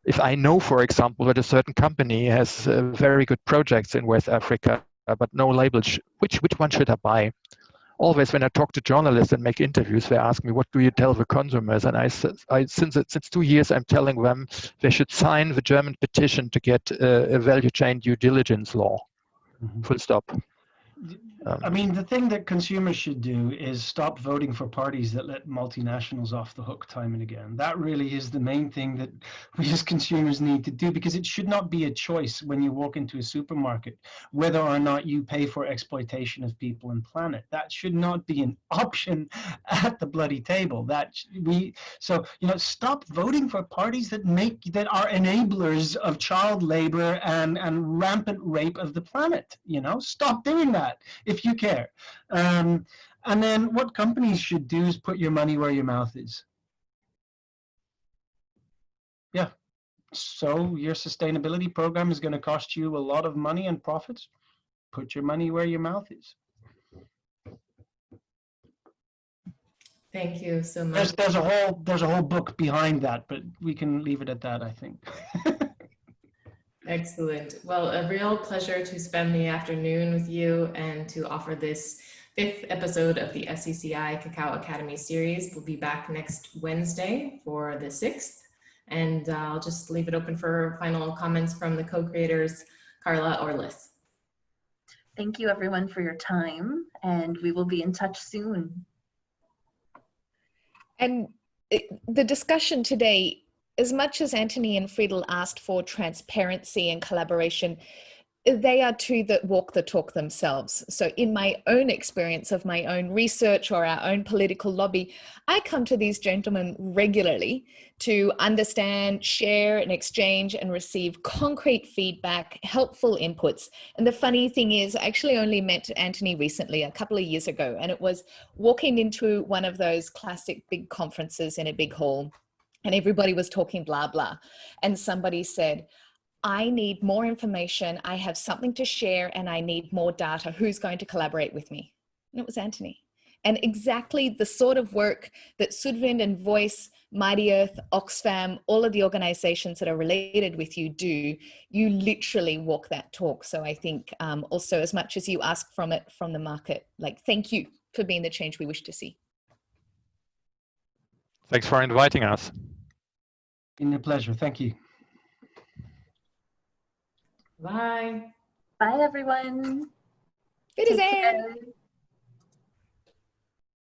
If I know, for example, that a certain company has very good projects in West Africa, but no label, which one should I buy? Always when I talk to journalists and make interviews, they ask me, what do you tell the consumers? And since 2 years, I'm telling them they should sign the German petition to get a value chain due diligence law. Mm-hmm. Full stop. I mean, the thing that consumers should do is stop voting for parties that let multinationals off the hook time and again. That really is the main thing that we as consumers need to do, because it should not be a choice when you walk into a supermarket whether or not you pay for exploitation of people and planet. That should not be an option at the bloody table. So, you know, stop voting for parties that are enablers of child labor and rampant rape of the planet. You know, stop doing that if you care. And then what companies should do is put your money where your mouth is. Yeah. So your sustainability program is going to cost you a lot of money and profits. Put your money where your mouth is. Thank you so much. There's a whole book behind that, but we can leave it at that, I think. Excellent. Well, a real pleasure to spend the afternoon with you and to offer this 5th episode of the FCCI Cacao Academy series. We'll be back next Wednesday for the 6th. And I'll just leave it open for final comments from the co-creators, Carla or Liz. Thank you everyone for your time, and we will be in touch soon. And the discussion today, as much as Antonie and Friedel asked for transparency and collaboration, they are two that walk the talk themselves. So in my own experience of my own research or our own political lobby, I come to these gentlemen regularly to understand, share and exchange and receive concrete feedback, helpful inputs. And the funny thing is, I actually only met Antonie recently, a couple of years ago, and it was walking into one of those classic big conferences in a big hall, and everybody was talking blah, blah. And somebody said, I need more information, I have something to share, and I need more data. Who's going to collaborate with me? And it was Antonie. And exactly the sort of work that SUEDWIND and Voice, Mighty Earth, Oxfam, all of the organizations that are related with you do, you literally walk that talk. So I think also, as much as you ask from the market, like, thank you for being the change we wish to see. Thanks for inviting us. It's been a pleasure. Thank you. Bye. Bye, everyone. Good Take care.